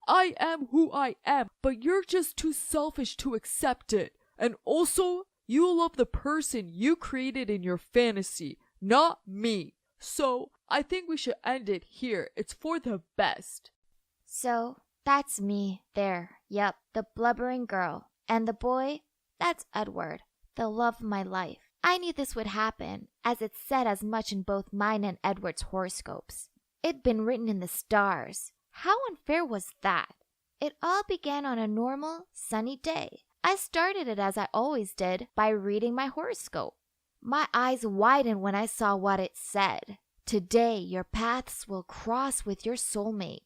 I am who I am, but you're just too selfish to accept it. And also, you love the person you created in your fantasy, not me. So, I think we should end it here. It's for the best. So, that's me there. Yep, the blubbering girl. And the boy? That's Edward, the love of my life. I knew this would happen, as it said as much in both mine and Edward's horoscopes. It'd been written in the stars. How unfair was that? It all began on a normal, sunny day. I started it as I always did, by reading my horoscope. My eyes widened when I saw what it said. Today your paths will cross with your soulmate.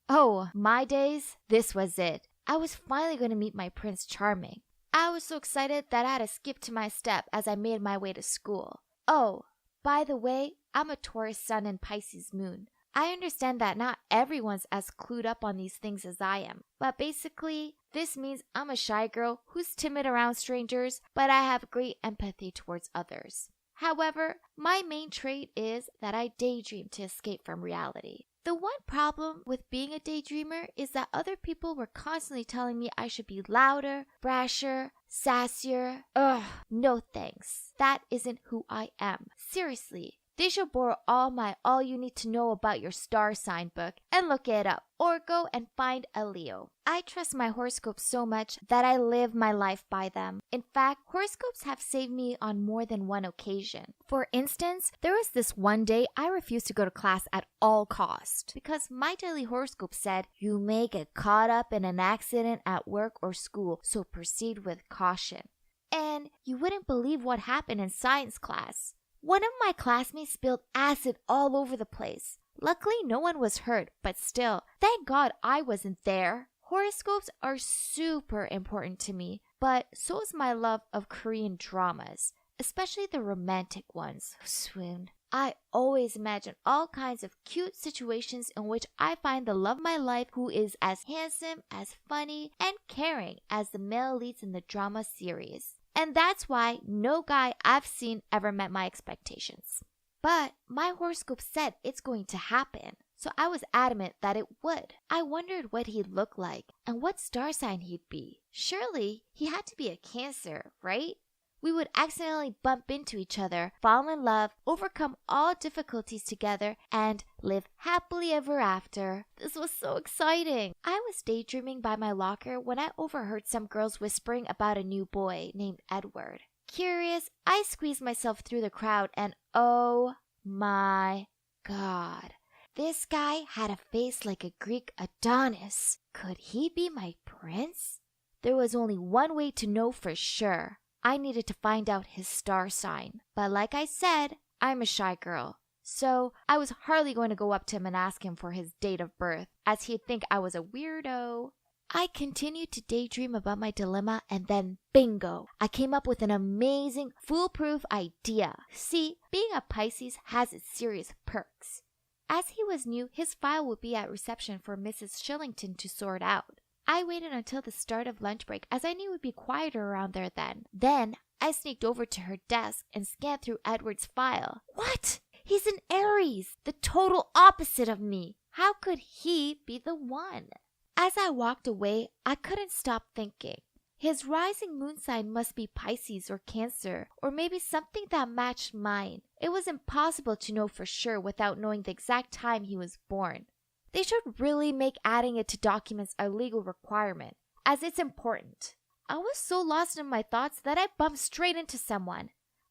Oh, my days, this was it. I was finally going to meet my Prince Charming. I was so excited that I had to skip to my step as I made my way to school. Oh, by the way, I'm a Taurus sun and Pisces moon. I understand that not everyone's as clued up on these things as I am, but basically, this means I'm a shy girl who's timid around strangers, but I have great empathy towards others. However, my main trait is that I daydream to escape from reality. The one problem with being a daydreamer is that other people were constantly telling me I should be louder, brasher, sassier. Ugh, no thanks. That isn't who I am. Seriously. They should borrow all you need to know about your star sign book and look it up, or go and find a Leo. I trust my horoscopes so much that I live my life by them. In fact, horoscopes have saved me on more than one occasion. For instance, there was this one day I refused to go to class at all cost because my daily horoscope said, "You may get caught up in an accident at work or school, so proceed with caution." And you wouldn't believe what happened in science class. One of my classmates spilled acid all over the place. Luckily, no one was hurt, but still, thank God I wasn't there. Horoscopes are super important to me, but so is my love of Korean dramas, especially the romantic ones. Swoon. I always imagine all kinds of cute situations in which I find the love of my life who is as handsome, as funny, and caring as the male leads in the drama series. And that's why no guy I've seen ever met my expectations. But my horoscope said it's going to happen, so I was adamant that it would. I wondered what he'd look like and what star sign he'd be. Surely he had to be a Cancer, right? We would accidentally bump into each other, fall in love, overcome all difficulties together, and live happily ever after. This was so exciting. I was daydreaming by my locker when I overheard some girls whispering about a new boy named Edward. Curious, I squeezed myself through the crowd and oh my God. This guy had a face like a Greek Adonis. Could he be my prince? There was only one way to know for sure. I needed to find out his star sign. But like I said, I'm a shy girl. So I was hardly going to go up to him and ask him for his date of birth, as he'd think I was a weirdo. I continued to daydream about my dilemma, and then bingo! I came up with an amazing, foolproof idea. See, being a Pisces has its serious perks. As he was new, his file would be at reception for Mrs. Shillington to sort out. I waited until the start of lunch break as I knew it would be quieter around there then. Then I sneaked over to her desk and scanned through Edward's file. What? He's an Aries, the total opposite of me. How could he be the one? As I walked away, I couldn't stop thinking. His rising moon sign must be Pisces or Cancer, or maybe something that matched mine. It was impossible to know for sure without knowing the exact time he was born. They should really make adding it to documents a legal requirement, as it's important. I was so lost in my thoughts that I bumped straight into someone.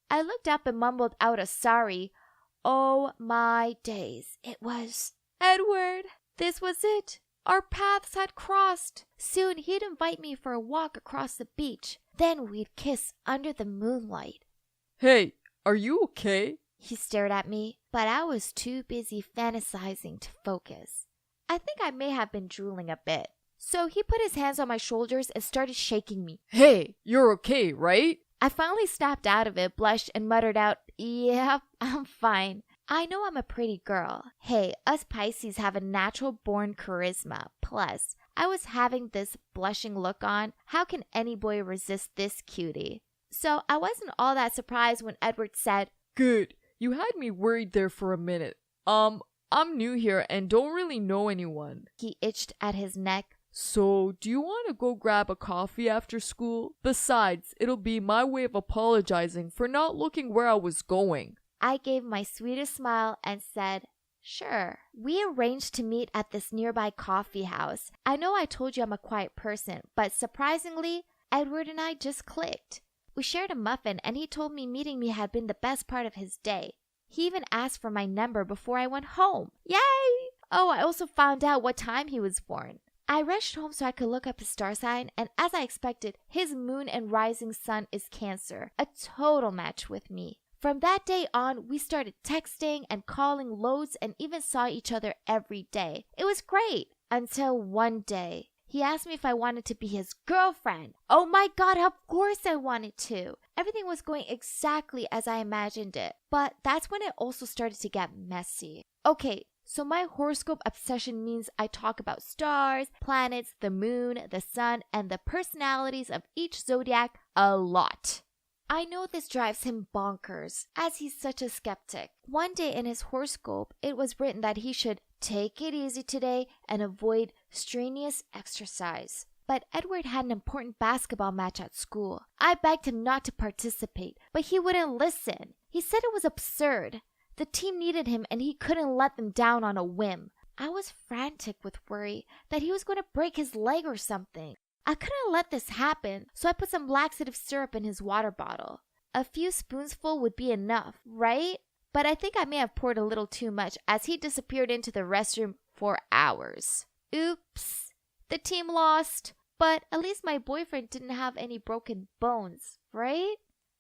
I looked up and mumbled out a sorry. Oh my days, it was Edward. This was it. Our paths had crossed. Soon he'd invite me for a walk across the beach. Then we'd kiss under the moonlight. Hey, are you okay? He stared at me, but I was too busy fantasizing to focus. I think I may have been drooling a bit. So he put his hands on my shoulders and started shaking me. Hey, you're okay, right? I finally snapped out of it, blushed, and muttered out, "Yep, I'm fine. I know I'm a pretty girl. Hey, us Pisces have a natural-born charisma. Plus, I was having this blushing look on. How can any boy resist this cutie?" So I wasn't all that surprised when Edward said, "Good. You had me worried there for a minute. I'm new here and don't really know anyone. He itched at his neck. So, do you want to go grab a coffee after school? Besides, it'll be my way of apologizing for not looking where I was going. I gave my sweetest smile and said, sure. We arranged to meet at this nearby coffee house. I know I told you I'm a quiet person, but surprisingly, Edward and I just clicked. We shared a muffin and he told me meeting me had been the best part of his day. He even asked for my number before I went home. Yay! Oh, I also found out what time he was born. I rushed home so I could look up his star sign, and as I expected, his moon and rising sun is Cancer, a total match with me. From that day on, we started texting and calling loads and even saw each other every day. It was great until one day. He asked me if I wanted to be his girlfriend. Oh my god, of course I wanted to. Everything was going exactly as I imagined it. But that's when it also started to get messy. Okay, so my horoscope obsession means I talk about stars, planets, the moon, the sun, and the personalities of each zodiac a lot. I know this drives him bonkers, as he's such a skeptic. One day in his horoscope, it was written that he should take it easy today and avoid strenuous exercise. But Edward had an important basketball match at school. I begged him not to participate, but he wouldn't listen. He said it was absurd. The team needed him and he couldn't let them down on a whim. I was frantic with worry that he was going to break his leg or something. I couldn't let this happen, so I put some laxative syrup in his water bottle. A few spoonsful would be enough, right? But I think I may have poured a little too much as he disappeared into the restroom for hours. Oops. The team lost. But at least my boyfriend didn't have any broken bones, right?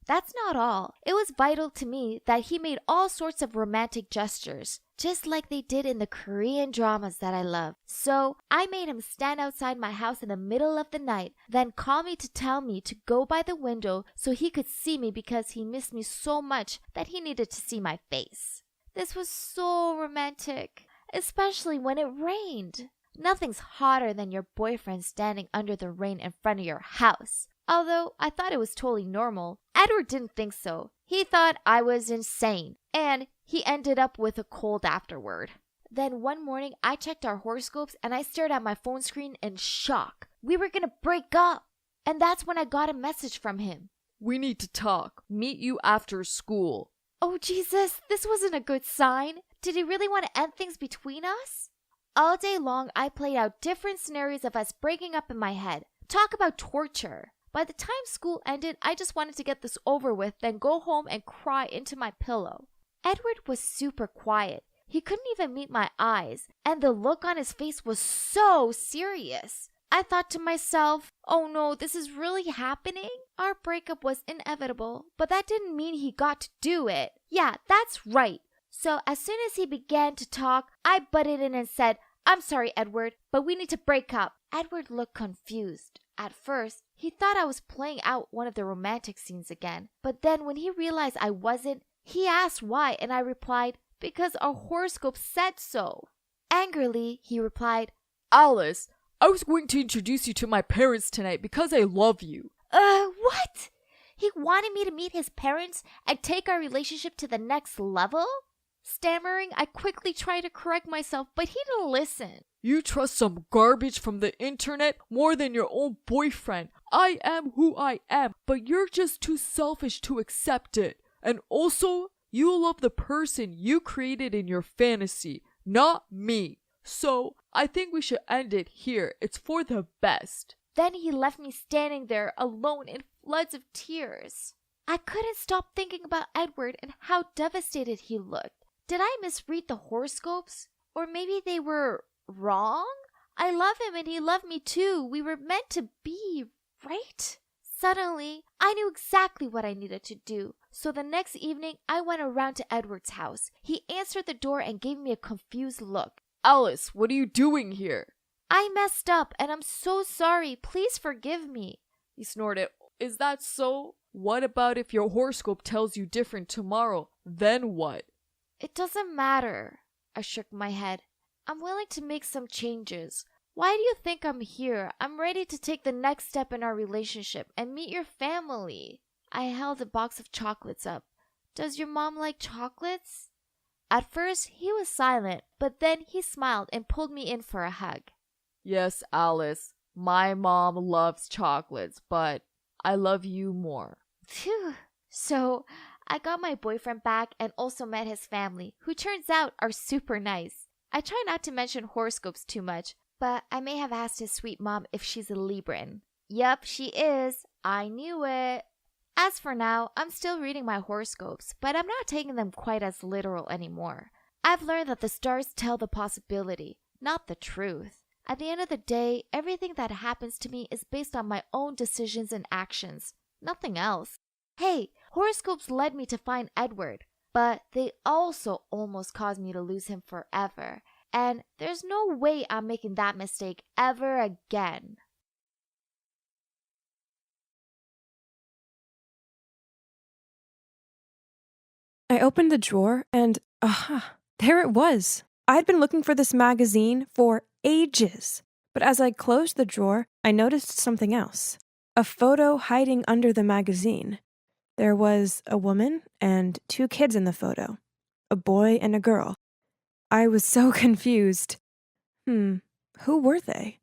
That's not all. It was vital to me that he made all sorts of romantic gestures, just like they did in the Korean dramas that I love. So I made him stand outside my house in the middle of the night, then call me to tell me to go by the window so he could see me because he missed me so much that he needed to see my face. This was so romantic, especially when it rained. Nothing's hotter than your boyfriend standing under the rain in front of your house. Although I thought it was totally normal, Edward didn't think so. He thought I was insane, and he ended up with a cold afterward. Then one morning, I checked our horoscopes and I stared at my phone screen in shock. We were gonna break up, and that's when I got a message from him. We need to talk. Meet you after school. Oh Jesus, this wasn't a good sign. Did he really want to end things between us? All day long, I played out different scenarios of us breaking up in my head. Talk about torture. By the time school ended, I just wanted to get this over with, then go home and cry into my pillow. Edward was super quiet. He couldn't even meet my eyes, and the look on his face was so serious. I thought to myself, oh no, this is really happening? Our breakup was inevitable, but that didn't mean he got to do it. Yeah, that's right. So as soon as he began to talk, I butted in and said, I'm sorry, Edward, but we need to break up. Edward looked confused. At first, he thought I was playing out one of the romantic scenes again. But then when he realized I wasn't, he asked why, and I replied, because our horoscope said so. Angrily, he replied, Alice, I was going to introduce you to my parents tonight because I love you. What? He wanted me to meet his parents and take our relationship to the next level? Stammering, I quickly tried to correct myself, but he didn't listen. You trust some garbage from the internet more than your own boyfriend. I am who I am, but you're just too selfish to accept it. And also, you love the person you created in your fantasy, not me. So, I think we should end it here. It's for the best. Then he left me standing there alone in floods of tears. I couldn't stop thinking about Edward and how devastated he looked. Did I misread the horoscopes? Or maybe they were wrong? I love him and he loved me too. We were meant to be, right? Suddenly, I knew exactly what I needed to do. So the next evening, I went around to Edward's house. He answered the door and gave me a confused look. Alice, what are you doing here? I messed up and I'm so sorry. Please forgive me. He snorted. Is that so? What about if your horoscope tells you different tomorrow? Then what? It doesn't matter. I shook my head. I'm willing to make some changes. Why do you think I'm here? I'm ready to take the next step in our relationship and meet your family. I held a box of chocolates up. Does your mom like chocolates? At first, he was silent, but then he smiled and pulled me in for a hug. Yes, Alice, my mom loves chocolates, but I love you more. Phew. So, I got my boyfriend back and also met his family, who turns out are super nice. I try not to mention horoscopes too much, but I may have asked his sweet mom if she's a Libran. Yup, she is. I knew it. As for now, I'm still reading my horoscopes, but I'm not taking them quite as literal anymore. I've learned that the stars tell the possibility, not the truth. At the end of the day, everything that happens to me is based on my own decisions and actions, nothing else. Hey, horoscopes led me to find Edward, but they also almost caused me to lose him forever. And there's no way I'm making that mistake ever again. I opened the drawer and, there it was. I'd been looking for this magazine for ages. But as I closed the drawer, I noticed something else. A photo hiding under the magazine. There was a woman and 2 kids in the photo. A boy and a girl. I was so confused. Who were they?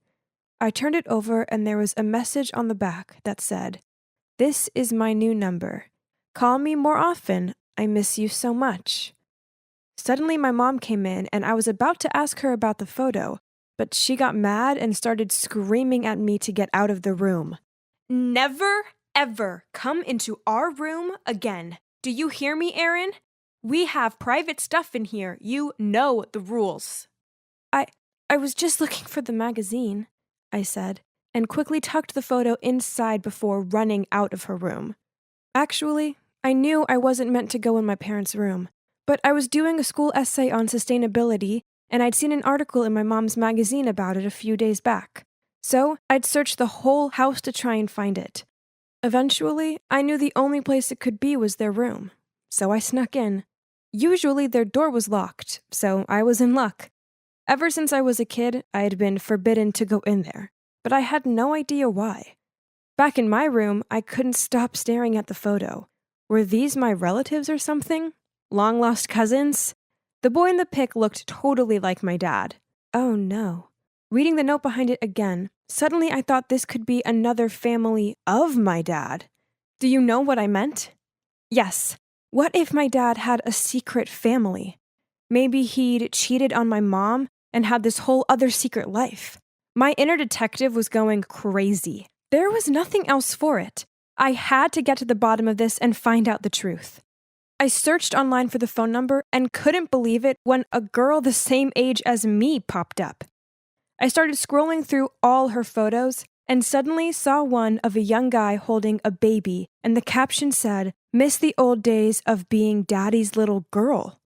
I turned it over and there was a message on the back that said, "This is my new number. Call me more often. I miss you so much." Suddenly my mom came in and I was about to ask her about the photo, but she got mad and started screaming at me to get out of the room. "Never, ever come into our room again. Do you hear me, Aaron? We have private stuff in here. You know the rules." I was just looking for the magazine, I said, and quickly tucked the photo inside before running out of her room. Actually, I knew I wasn't meant to go in my parents' room, but I was doing a school essay on sustainability, and I'd seen an article in my mom's magazine about it a few days back. So I'd searched the whole house to try and find it. Eventually, I knew the only place it could be was their room, so I snuck in. Usually their door was locked, so I was in luck. Ever since I was a kid, I had been forbidden to go in there, but I had no idea why. Back in my room, I couldn't stop staring at the photo. Were these my relatives or something? Long-lost cousins? The boy in the pic looked totally like my dad. Oh no. Reading the note behind it again, suddenly I thought this could be another family of my dad. Do you know what I meant? Yes. What if my dad had a secret family? Maybe he'd cheated on my mom and had this whole other secret life. My inner detective was going crazy. There was nothing else for it. I had to get to the bottom of this and find out the truth. I searched online for the phone number and couldn't believe it when a girl the same age as me popped up. I started scrolling through all her photos and suddenly saw one of a young guy holding a baby, and the caption said, "Miss the old days of being daddy's little girl."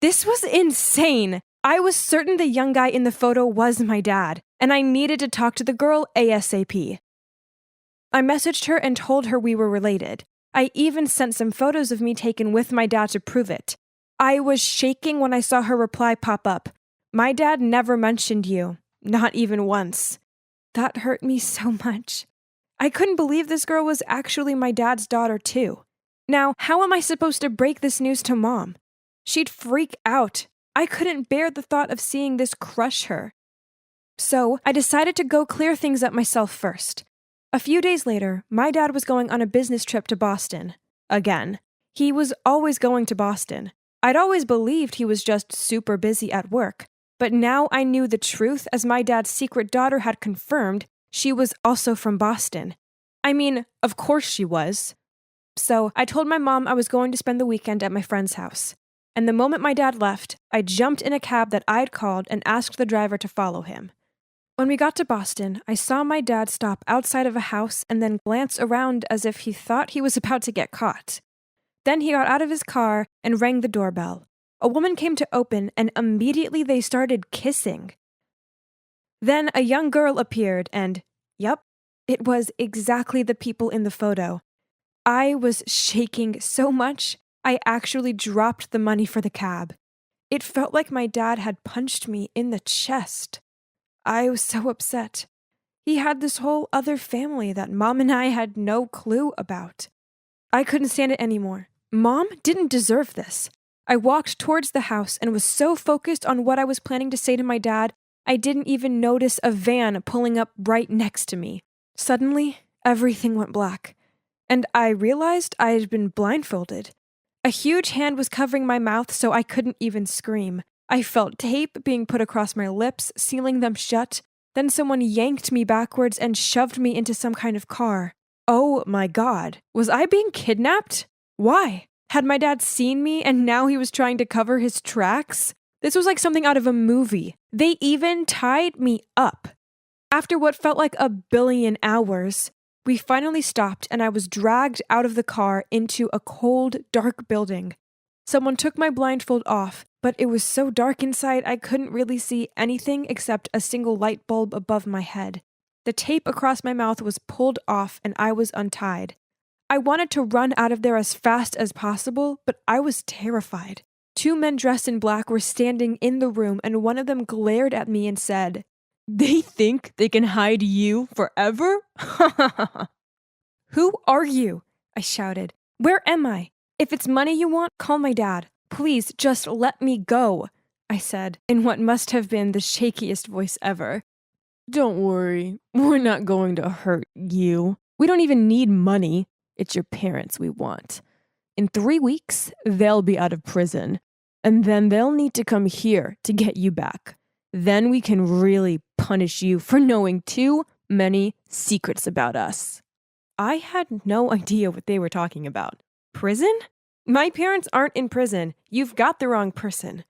This was insane. I was certain the young guy in the photo was my dad, and I needed to talk to the girl ASAP. I messaged her and told her we were related. I even sent some photos of me taken with my dad to prove it. I was shaking when I saw her reply pop up. "My dad never mentioned you, not even once." That hurt me so much. I couldn't believe this girl was actually my dad's daughter too. Now, how am I supposed to break this news to Mom? She'd freak out. I couldn't bear the thought of seeing this crush her. So I decided to go clear things up myself first. A few days later, my dad was going on a business trip to Boston. Again. He was always going to Boston. I'd always believed he was just super busy at work, but now I knew the truth as my dad's secret daughter had confirmed she was also from Boston. I mean, of course she was. So I told my mom I was going to spend the weekend at my friend's house. And the moment my dad left, I jumped in a cab that I'd called and asked the driver to follow him. When we got to Boston, I saw my dad stop outside of a house and then glance around as if he thought he was about to get caught. Then he got out of his car and rang the doorbell. A woman came to open and immediately they started kissing. Then a young girl appeared and, yep, it was exactly the people in the photo. I was shaking so much, I actually dropped the money for the cab. It felt like my dad had punched me in the chest. I was so upset. He had this whole other family that Mom and I had no clue about. I couldn't stand it anymore. Mom didn't deserve this. I walked towards the house and was so focused on what I was planning to say to my dad, I didn't even notice a van pulling up right next to me. Suddenly, everything went black, and I realized I had been blindfolded. A huge hand was covering my mouth so I couldn't even scream. I felt tape being put across my lips, sealing them shut. Then someone yanked me backwards and shoved me into some kind of car. Oh my God. Was I being kidnapped? Why? Had my dad seen me and now he was trying to cover his tracks? This was like something out of a movie. They even tied me up. After what felt like a billion hours, we finally stopped and I was dragged out of the car into a cold, dark building. Someone took my blindfold off, but it was so dark inside I couldn't really see anything except a single light bulb above my head. The tape across my mouth was pulled off and I was untied. I wanted to run out of there as fast as possible, but I was terrified. 2 men dressed in black were standing in the room and one of them glared at me and said, "They think they can hide you forever?" "Who are you?" I shouted. "Where am I? If it's money you want, call my dad. Please, just let me go," I said, in what must have been the shakiest voice ever. "Don't worry, we're not going to hurt you. We don't even need money. It's your parents we want. In 3 weeks, they'll be out of prison, and then they'll need to come here to get you back. Then we can really punish you for knowing too many secrets about us." I had no idea what they were talking about. Prison? My parents aren't in prison. You've got the wrong person.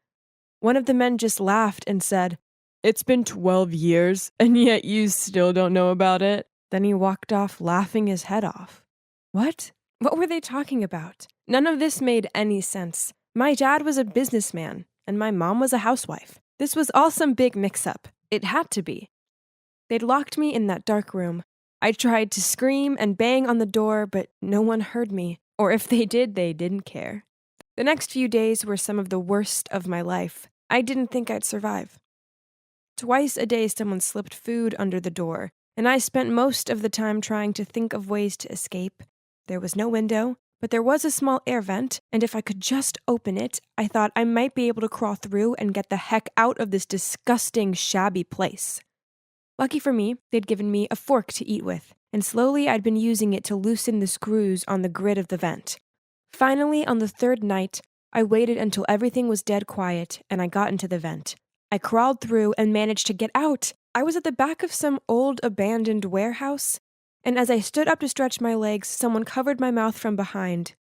One of the men just laughed and said, "It's been 12 years, and yet you still don't know about it." Then he walked off laughing his head off. What? What were they talking about? None of this made any sense. My dad was a businessman, and my mom was a housewife. This was all some big mix-up. It had to be. They'd locked me in that dark room. I tried to scream and bang on the door, but no one heard me. Or if they did, they didn't care. The next few days were some of the worst of my life. I didn't think I'd survive. Twice a day someone slipped food under the door, and I spent most of the time trying to think of ways to escape. There was no window, but there was a small air vent, and if I could just open it, I thought I might be able to crawl through and get the heck out of this disgusting, shabby place. Lucky for me, they'd given me a fork to eat with, and slowly I'd been using it to loosen the screws on the grid of the vent. Finally, on the 3rd night, I waited until everything was dead quiet, and I got into the vent. I crawled through and managed to get out. I was at the back of some old abandoned warehouse, and as I stood up to stretch my legs, someone covered my mouth from behind.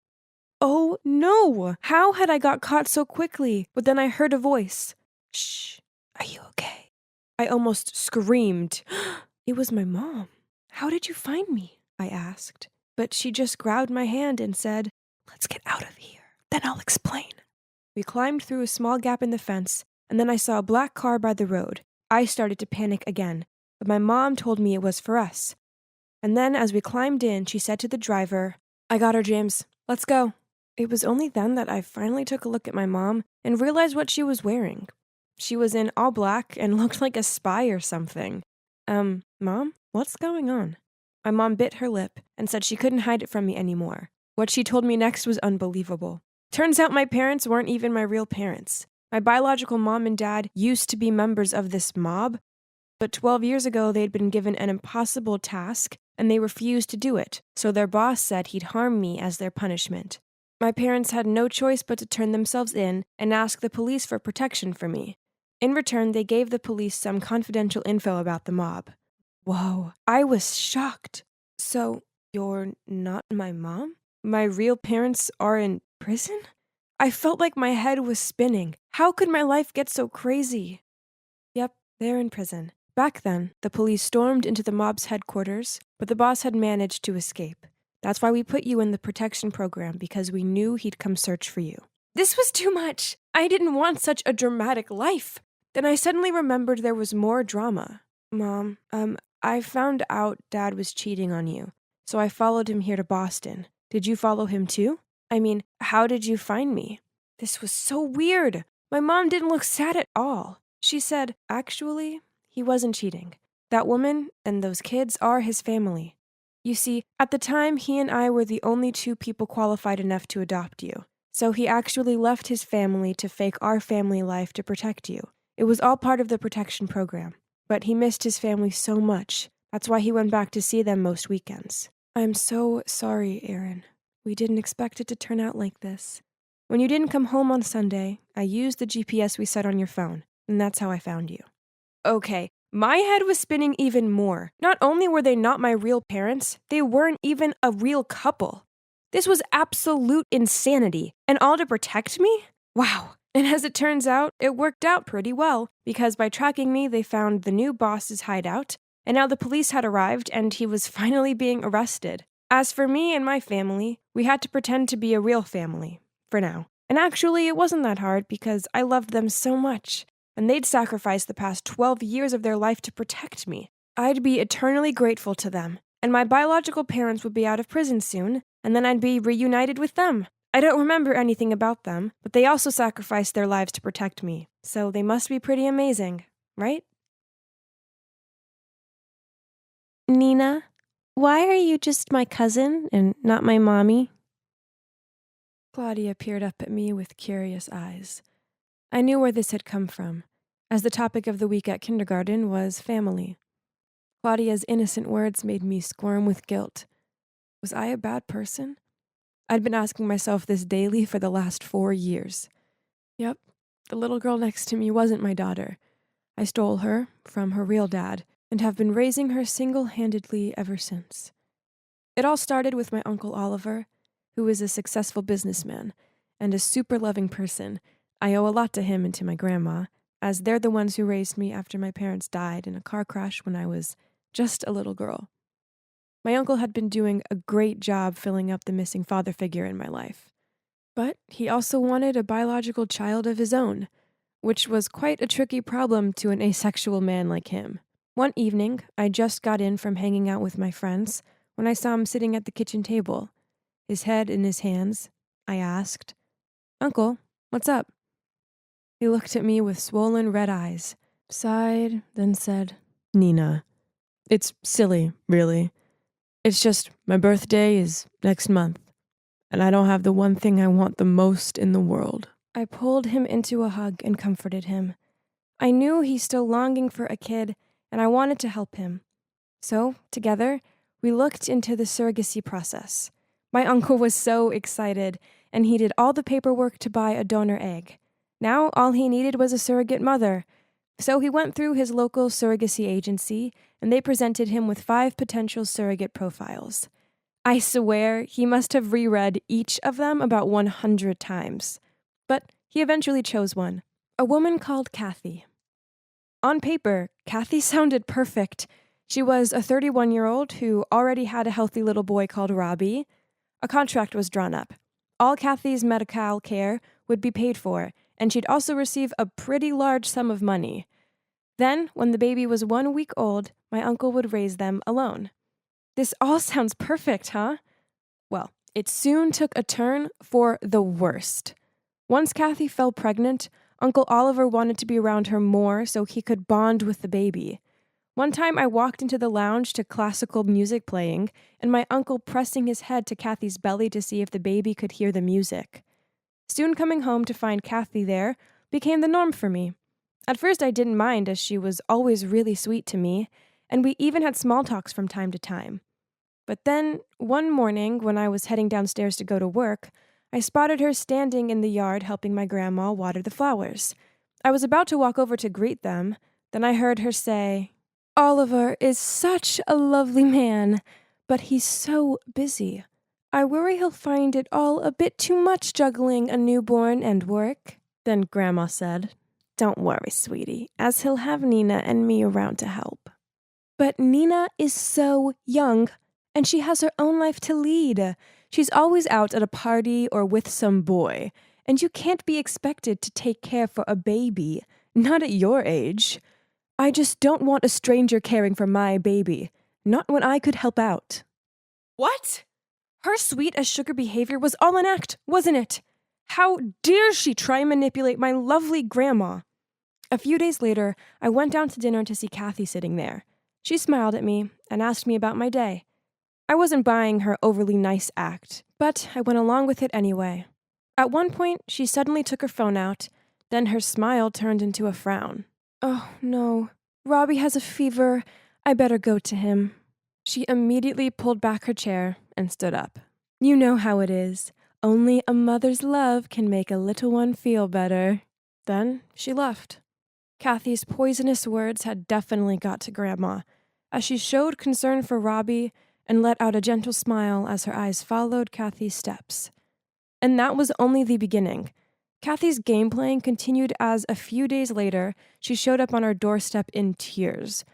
Oh no! How had I got caught so quickly? But then I heard a voice. "Shh, are you okay?" I almost screamed. It was my mom. "How did you find me?" I asked. But she just grabbed my hand and said, "Let's get out of here, then I'll explain." We climbed through a small gap in the fence, and then I saw a black car by the road. I started to panic again, but my mom told me it was for us. And then as we climbed in, she said to the driver, "I got her, James. Let's go." It was only then that I finally took a look at my mom and realized what she was wearing. She was in all black and looked like a spy or something. Mom, what's going on?" My mom bit her lip and said she couldn't hide it from me anymore. What she told me next was unbelievable. Turns out my parents weren't even my real parents. My biological mom and dad used to be members of this mob, but 12 years ago they'd been given an impossible task and they refused to do it, so their boss said he'd harm me as their punishment. My parents had no choice but to turn themselves in and ask the police for protection for me. In return, they gave the police some confidential info about the mob. Whoa, I was shocked. "So, you're not my mom? My real parents are in prison?" I felt like my head was spinning. How could my life get so crazy? Yep, they're in prison. Back then, the police stormed into the mob's headquarters, but the boss had managed to escape. That's why we put you in the protection program, because we knew he'd come search for you. This was too much. I didn't want such a dramatic life. Then I suddenly remembered there was more drama. "Mom, I found out Dad was cheating on you, so I followed him here to Boston. Did you follow him too? I mean, how did you find me?" This was so weird. My mom didn't look sad at all. She said, "Actually, he wasn't cheating. That woman and those kids are his family. You see, at the time, he and I were the only 2 people qualified enough to adopt you. So he actually left his family to fake our family life to protect you. It was all part of the protection program. But he missed his family so much. That's why he went back to see them most weekends. I'm so sorry, Aaron. We didn't expect it to turn out like this. When you didn't come home on Sunday, I used the GPS we set on your phone, and that's how I found you. Okay, my head was spinning even more. Not only were they not my real parents, they weren't even a real couple. This was absolute insanity, and all to protect me? Wow. And as it turns out, it worked out pretty well, because by tracking me, they found the new boss's hideout, and now the police had arrived and he was finally being arrested. As for me and my family, we had to pretend to be a real family, for now. And actually, it wasn't that hard because I loved them so much, and they'd sacrificed the past 12 years of their life to protect me. I'd be eternally grateful to them, and my biological parents would be out of prison soon, and then I'd be reunited with them. I don't remember anything about them, but they also sacrificed their lives to protect me, so they must be pretty amazing, right? Nina, why are you just my cousin and not my mommy? Claudia peered up at me with curious eyes. I knew where this had come from, as the topic of the week at kindergarten was family. Claudia's innocent words made me squirm with guilt. Was I a bad person? I'd been asking myself this daily for the last 4 years. Yep, the little girl next to me wasn't my daughter. I stole her from her real dad and have been raising her single-handedly ever since. It all started with my Uncle Oliver, who is a successful businessman and a super loving person. I owe a lot to him and to my grandma, as they're the ones who raised me after my parents died in a car crash when I was just a little girl. My uncle had been doing a great job filling up the missing father figure in my life. But he also wanted a biological child of his own, which was quite a tricky problem to an asexual man like him. One evening, I just got in from hanging out with my friends when I saw him sitting at the kitchen table. His head in his hands, I asked, "Uncle, what's up?" He looked at me with swollen red eyes, sighed, then said, "Nina, it's silly, really. It's just my birthday is next month, and I don't have the one thing I want the most in the world." I pulled him into a hug and comforted him. I knew he's still longing for a kid, and I wanted to help him. So, together, we looked into the surrogacy process. My uncle was so excited, and he did all the paperwork to buy a donor egg. Now, all he needed was a surrogate mother. So he went through his local surrogacy agency, and they presented him with 5 potential surrogate profiles. I swear he must have reread each of them about 100 times. But he eventually chose one, a woman called Kathy. On paper, Kathy sounded perfect. She was a 31-year-old who already had a healthy little boy called Robbie. A contract was drawn up. All Kathy's medical care would be paid for, and she'd also receive a pretty large sum of money. Then, when the baby was 1 week old, my uncle would raise them alone. This all sounds perfect, huh? Well, it soon took a turn for the worst. Once Kathy fell pregnant, Uncle Oliver wanted to be around her more so he could bond with the baby. One time I walked into the lounge to classical music playing, and my uncle pressing his head to Kathy's belly to see if the baby could hear the music. Soon coming home to find Kathy there became the norm for me. At first I didn't mind, as she was always really sweet to me, and we even had small talks from time to time. But then, one morning when I was heading downstairs to go to work, I spotted her standing in the yard helping my grandma water the flowers. I was about to walk over to greet them, then I heard her say, "Oliver is such a lovely man, but he's so busy. I worry he'll find it all a bit too much juggling a newborn and work." Then Grandma said, "Don't worry, sweetie, as he'll have Nina and me around to help." But Nina is so young, and she has her own life to lead. She's always out at a party or with some boy, and you can't be expected to take care for a baby, not at your age. I just don't want a stranger caring for my baby, not when I could help out. What? Her sweet as sugar behavior was all an act, wasn't it? How dare she try and manipulate my lovely grandma? A few days later, I went down to dinner to see Kathy sitting there. She smiled at me and asked me about my day. I wasn't buying her overly nice act, but I went along with it anyway. At one point, she suddenly took her phone out, then her smile turned into a frown. Oh, no. Robbie has a fever. I better go to him. She immediately pulled back her chair and stood up. You know how it is. Only a mother's love can make a little one feel better. Then she left. Kathy's poisonous words had definitely got to Grandma, as she showed concern for Robbie and let out a gentle smile as her eyes followed Kathy's steps. And that was only the beginning. Kathy's game playing continued as a few days later, she showed up on our doorstep in tears.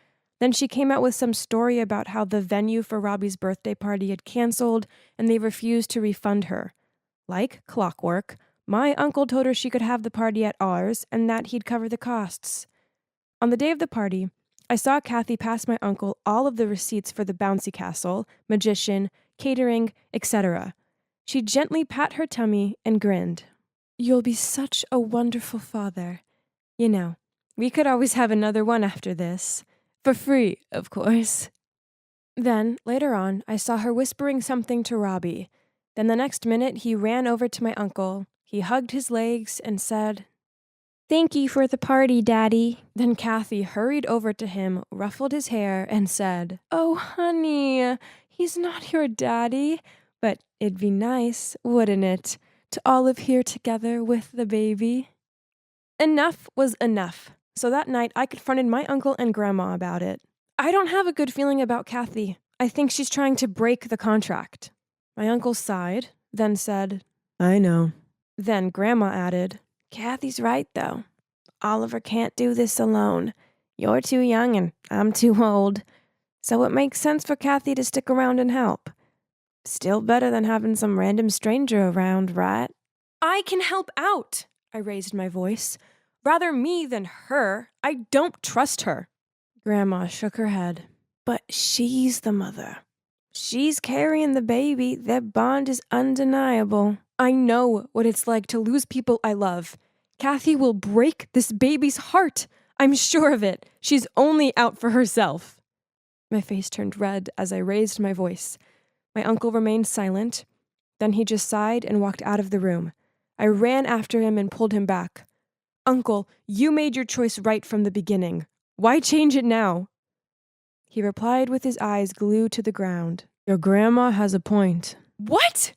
Then she came out with some story about how the venue for Robbie's birthday party had canceled and they refused to refund her. Like clockwork, my uncle told her she could have the party at ours and that he'd cover the costs. On the day of the party, I saw Kathy pass my uncle all of the receipts for the bouncy castle, magician, catering, etc. She gently pat her tummy and grinned. You'll be such a wonderful father. You know, we could always have another one after this. For free, of course. Then, later on, I saw her whispering something to Robbie. Then the next minute, he ran over to my uncle. He hugged his legs and said, Thank you for the party, Daddy. Then Kathy hurried over to him, ruffled his hair, and said, Oh, honey, he's not your daddy. But it'd be nice, wouldn't it, to all live here together with the baby? Enough was enough. So that night, I confronted my uncle and Grandma about it. I don't have a good feeling about Kathy. I think she's trying to break the contract. My uncle sighed, then said, I know. Then Grandma added, Kathy's right, though. Oliver can't do this alone. You're too young and I'm too old. So it makes sense for Kathy to stick around and help. Still better than having some random stranger around, right? I can help out, I raised my voice. Rather me than her. I don't trust her. Grandma shook her head. But she's the mother. She's carrying the baby. Their bond is undeniable. I know what it's like to lose people I love. Kathy will break this baby's heart. I'm sure of it. She's only out for herself. My face turned red as I raised my voice. My uncle remained silent. Then he just sighed and walked out of the room. I ran after him and pulled him back. Uncle, you made your choice right from the beginning. Why change it now? He replied with his eyes glued to the ground. Your grandma has a point. What?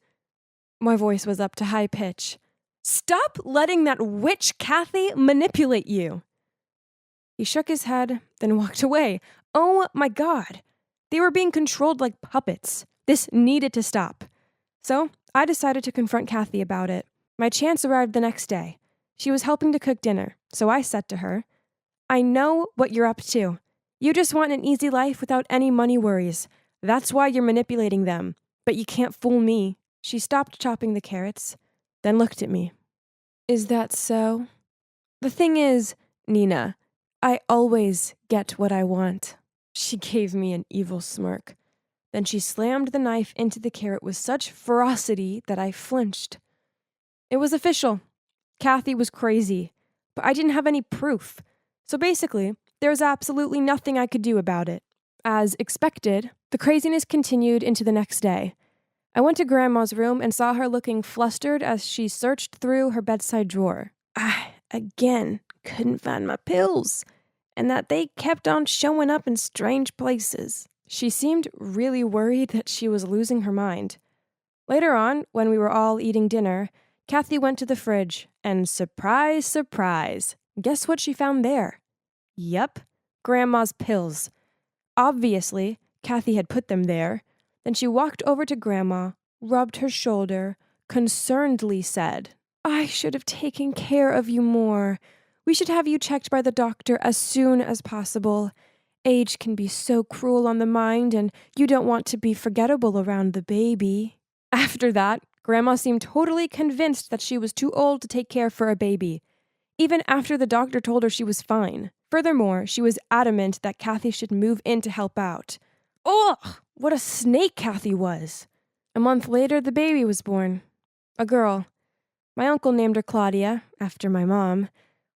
My voice was up to high pitch. Stop letting that witch Kathy manipulate you. He shook his head, then walked away. Oh my God. They were being controlled like puppets. This needed to stop. So I decided to confront Kathy about it. My chance arrived the next day. She was helping to cook dinner, so I said to her, I know what you're up to. You just want an easy life without any money worries. That's why you're manipulating them. But you can't fool me. She stopped chopping the carrots, then looked at me. Is that so? The thing is, Nina, I always get what I want. She gave me an evil smirk. Then she slammed the knife into the carrot with such ferocity that I flinched. It was official. Kathy was crazy, but I didn't have any proof. So basically, there was absolutely nothing I could do about it. As expected, the craziness continued into the next day. I went to Grandma's room and saw her looking flustered as she searched through her bedside drawer. I, again, couldn't find my pills, and that they kept on showing up in strange places. She seemed really worried that she was losing her mind. Later on, when we were all eating dinner, Kathy went to the fridge, and surprise, surprise, guess what she found there? Yep, Grandma's pills. Obviously, Kathy had put them there. Then she walked over to Grandma, rubbed her shoulder, concernedly said, I should have taken care of you more. We should have you checked by the doctor as soon as possible. Age can be so cruel on the mind, and you don't want to be forgettable around the baby. After that, Grandma seemed totally convinced that she was too old to take care for a baby, even after the doctor told her she was fine. Furthermore, she was adamant that Kathy should move in to help out. Ugh! What a snake Kathy was! A month later, the baby was born. A girl. My uncle named her Claudia, after my mom.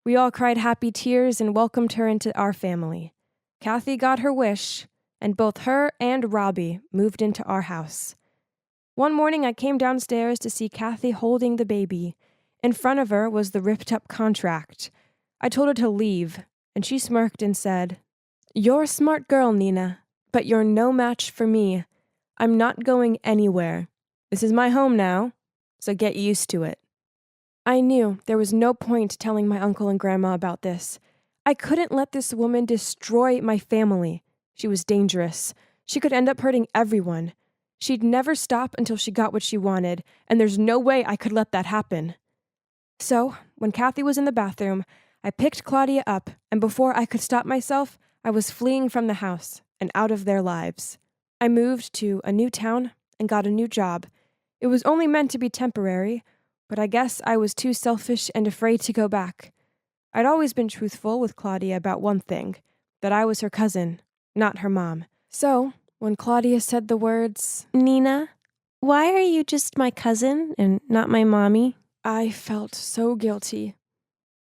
We all cried happy tears and welcomed her into our family. Kathy got her wish, and both her and Robbie moved into our house. One morning I came downstairs to see Kathy holding the baby. In front of her was the ripped-up contract. I told her to leave, and she smirked and said, "You're a smart girl, Nina, but you're no match for me. I'm not going anywhere. This is my home now, so get used to it." I knew there was no point telling my uncle and grandma about this. I couldn't let this woman destroy my family. She was dangerous. She could end up hurting everyone. She'd never stop until she got what she wanted, and there's no way I could let that happen. So, when Kathy was in the bathroom, I picked Claudia up, and before I could stop myself, I was fleeing from the house and out of their lives. I moved to a new town and got a new job. It was only meant to be temporary, but I guess I was too selfish and afraid to go back. I'd always been truthful with Claudia about one thing, that I was her cousin, not her mom. So, when Claudia said the words, "Nina, why are you just my cousin and not my mommy?" I felt so guilty.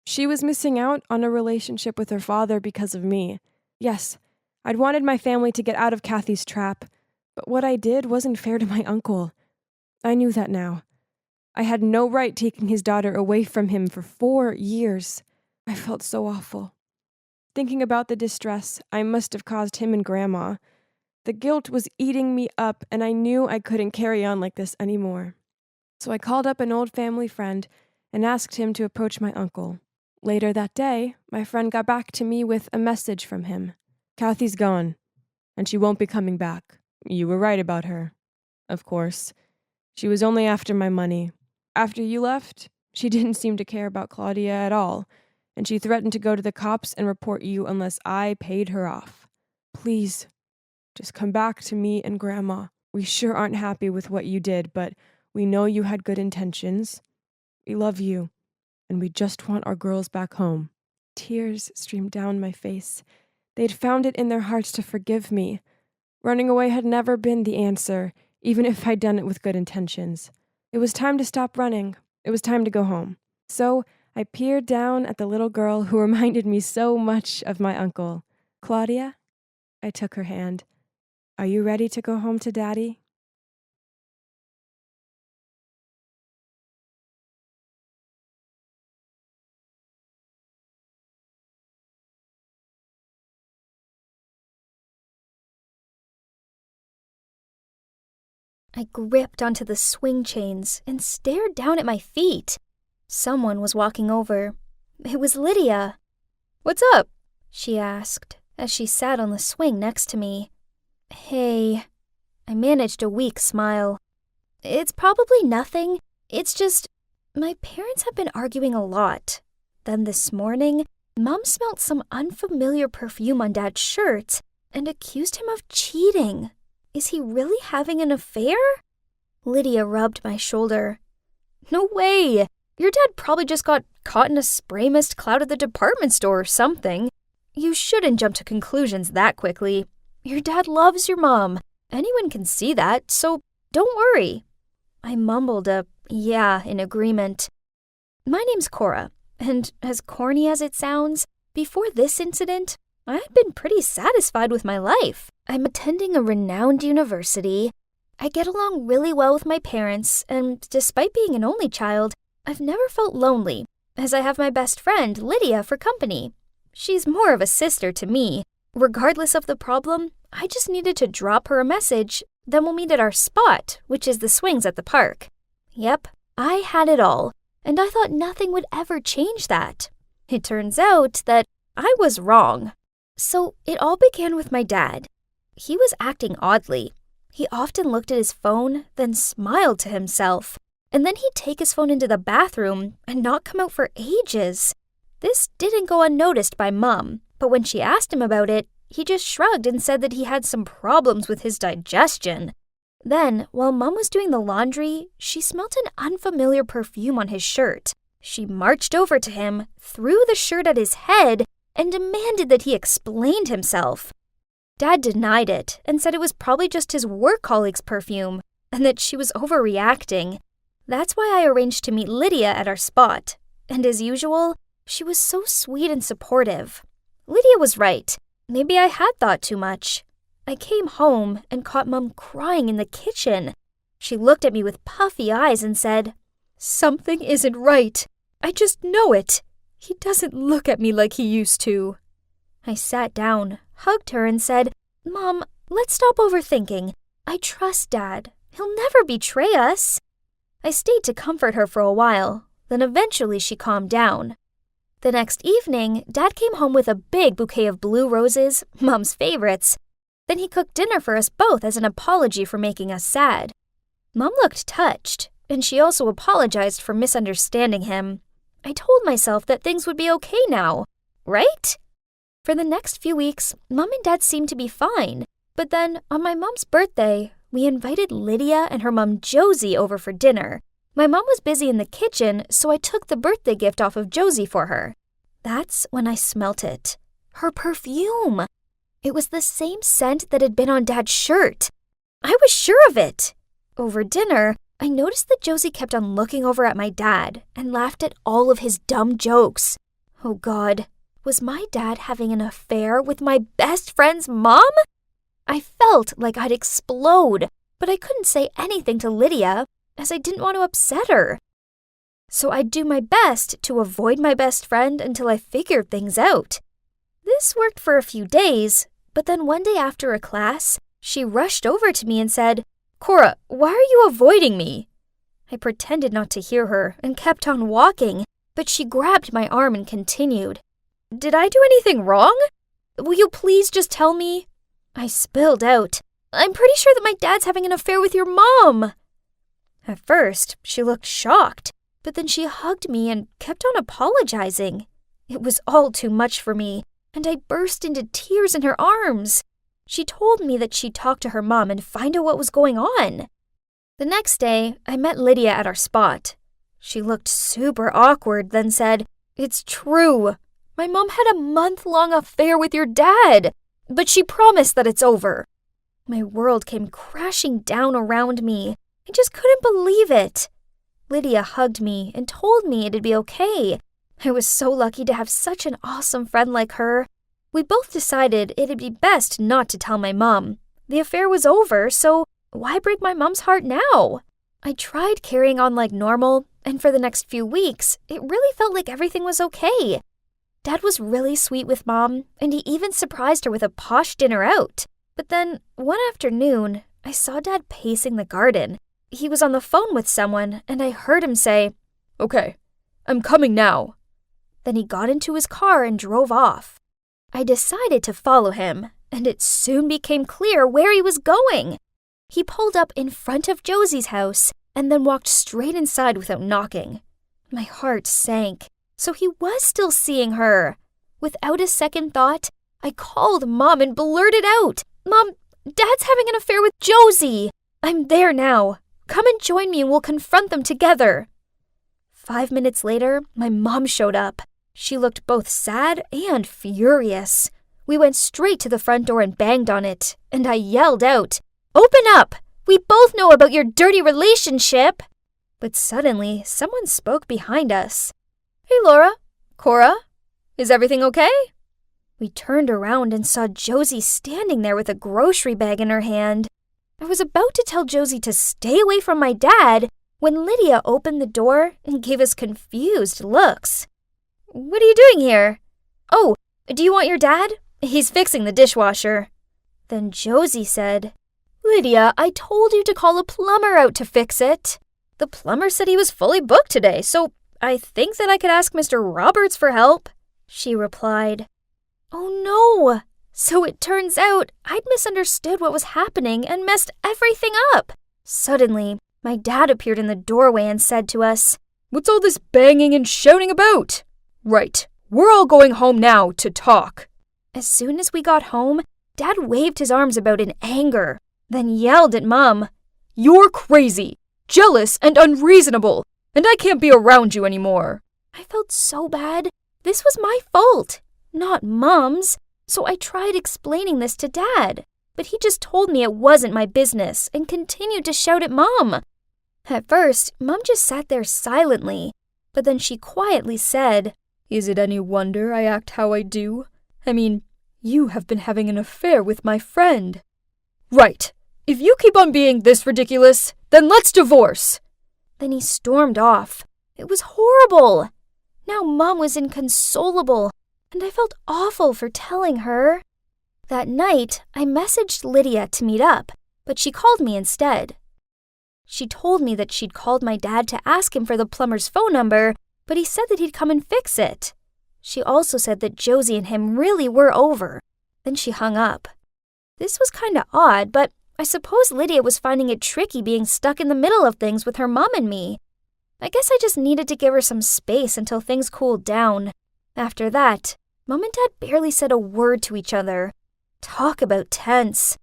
She was missing out on a relationship with her father because of me. Yes, I'd wanted my family to get out of Kathy's trap, but what I did wasn't fair to my uncle. I knew that now. I had no right taking his daughter away from him for 4 years. I felt so awful. Thinking about the distress I must have caused him and Grandma, the guilt was eating me up, and I knew I couldn't carry on like this anymore. So I called up an old family friend and asked him to approach my uncle. Later that day, my friend got back to me with a message from him. "Kathy's gone, and she won't be coming back. You were right about her. Of course. She was only after my money. After you left, she didn't seem to care about Claudia at all, and she threatened to go to the cops and report you unless I paid her off. Please, just come back to me and Grandma. We sure aren't happy with what you did, but we know you had good intentions. We love you, and we just want our girls back home." Tears streamed down my face. They'd found it in their hearts to forgive me. Running away had never been the answer, even if I'd done it with good intentions. It was time to stop running. It was time to go home. So I peered down at the little girl who reminded me so much of my uncle. "Claudia?" I took her hand. "Are you ready to go home to Daddy?" I gripped onto the swing chains and stared down at my feet. Someone was walking over. It was Lydia. "What's up?" she asked as she sat on the swing next to me. "Hey." I managed a weak smile. "It's probably nothing. It's just, my parents have been arguing a lot. Then this morning, Mom smelled some unfamiliar perfume on Dad's shirt and accused him of cheating. Is he really having an affair?" Lydia rubbed my shoulder. "No way! Your dad probably just got caught in a spray mist cloud at the department store or something. You shouldn't jump to conclusions that quickly. Your dad loves your mom. Anyone can see that, so don't worry." I mumbled a yeah in agreement. My name's Cora, and as corny as it sounds, before this incident, I had been pretty satisfied with my life. I'm attending a renowned university. I get along really well with my parents, and despite being an only child, I've never felt lonely, as I have my best friend, Lydia, for company. She's more of a sister to me. Regardless of the problem, I just needed to drop her a message, then we'll meet at our spot, which is the swings at the park. Yep, I had it all, and I thought nothing would ever change that. It turns out that I was wrong. So it all began with my dad. He was acting oddly. He often looked at his phone, then smiled to himself. And then he'd take his phone into the bathroom and not come out for ages. This didn't go unnoticed by Mom, but when she asked him about it, he just shrugged and said that he had some problems with his digestion. Then, while Mom was doing the laundry, she smelt an unfamiliar perfume on his shirt. She marched over to him, threw the shirt at his head, and demanded that he explained himself. Dad denied it and said it was probably just his work colleague's perfume and that she was overreacting. That's why I arranged to meet Lydia at our spot. And as usual, she was so sweet and supportive. Lydia was right. Maybe I had thought too much. I came home and caught Mom crying in the kitchen. She looked at me with puffy eyes and said, "Something isn't right. I just know it. He doesn't look at me like he used to." I sat down, hugged her, and said, "Mom, let's stop overthinking. I trust Dad. He'll never betray us." I stayed to comfort her for a while, then eventually she calmed down. The next evening, Dad came home with a big bouquet of blue roses, Mom's favorites. Then he cooked dinner for us both as an apology for making us sad. Mom looked touched, and she also apologized for misunderstanding him. I told myself that things would be okay now, right? For the next few weeks, Mom and Dad seemed to be fine. But then, on my mom's birthday, we invited Lydia and her mom Josie over for dinner. My mom was busy in the kitchen, so I took the birthday gift off of Josie for her. That's when I smelt it. Her perfume. It was the same scent that had been on Dad's shirt. I was sure of it. Over dinner, I noticed that Josie kept on looking over at my dad and laughed at all of his dumb jokes. Oh God, was my dad having an affair with my best friend's mom? I felt like I'd explode, but I couldn't say anything to Lydia, as I didn't want to upset her. So I'd do my best to avoid my best friend until I figured things out. This worked for a few days, but then one day after a class, she rushed over to me and said, "Cora, why are you avoiding me?" I pretended not to hear her and kept on walking, but she grabbed my arm and continued. "Did I do anything wrong? Will you please just tell me?" I spilled out, "I'm pretty sure that my dad's having an affair with your mom." At first, she looked shocked, but then she hugged me and kept on apologizing. It was all too much for me, and I burst into tears in her arms. She told me that she'd talk to her mom and find out what was going on. The next day, I met Lydia at our spot. She looked super awkward, then said, "It's true. My mom had a month-long affair with your dad, but she promised that it's over." My world came crashing down around me. I just couldn't believe it. Lydia hugged me and told me it'd be okay. I was so lucky to have such an awesome friend like her. We both decided it'd be best not to tell my mom. The affair was over, so why break my mom's heart now? I tried carrying on like normal, and for the next few weeks, it really felt like everything was okay. Dad was really sweet with Mom, and he even surprised her with a posh dinner out. But then, one afternoon, I saw Dad pacing the garden. He was on the phone with someone, and I heard him say, "Okay, I'm coming now." Then he got into his car and drove off. I decided to follow him, and it soon became clear where he was going. He pulled up in front of Josie's house and then walked straight inside without knocking. My heart sank. So he was still seeing her. Without a second thought, I called Mom and blurted out, "Mom, Dad's having an affair with Josie. I'm there now. Come and join me and we'll confront them together." 5 minutes later, my mom showed up. She looked both sad and furious. We went straight to the front door and banged on it, and I yelled out, "Open up! We both know about your dirty relationship!" But suddenly, someone spoke behind us. "Hey, Laura. Cora, is everything okay?" We turned around and saw Josie standing there with a grocery bag in her hand. I was about to tell Josie to stay away from my dad when Lydia opened the door and gave us confused looks. "What are you doing here?" "Oh, do you want your dad? He's fixing the dishwasher." Then Josie said, "Lydia, I told you to call a plumber out to fix it." "The plumber said he was fully booked today, so I think that I could ask Mr. Roberts for help," she replied. Oh no! So it turns out I'd misunderstood what was happening and messed everything up. Suddenly, my dad appeared in the doorway and said to us, "What's all this banging and shouting about?" "Right, we're all going home now to talk." As soon as we got home, Dad waved his arms about in anger, then yelled at Mom, "You're crazy, jealous, and unreasonable, and I can't be around you anymore." I felt so bad. This was my fault, not Mom's. So I tried explaining this to Dad, but he just told me it wasn't my business and continued to shout at Mom. At first, Mom just sat there silently, but then she quietly said, "Is it any wonder I act how I do? I mean, you have been having an affair with my friend." "Right, If you keep on being this ridiculous, then let's divorce. Then he stormed off. It was horrible. Now Mom was inconsolable, and I felt awful for telling her. That night, I messaged Lydia to meet up, but she called me instead. She told me that she'd called my dad to ask him for the plumber's phone number, but he said that he'd come and fix it. She also said that Josie and him really were over. Then she hung up. This was kinda odd, but I suppose Lydia was finding it tricky being stuck in the middle of things with her mom and me. I guess I just needed to give her some space until things cooled down. After that, Mom and Dad barely said a word to each other. Talk about tense.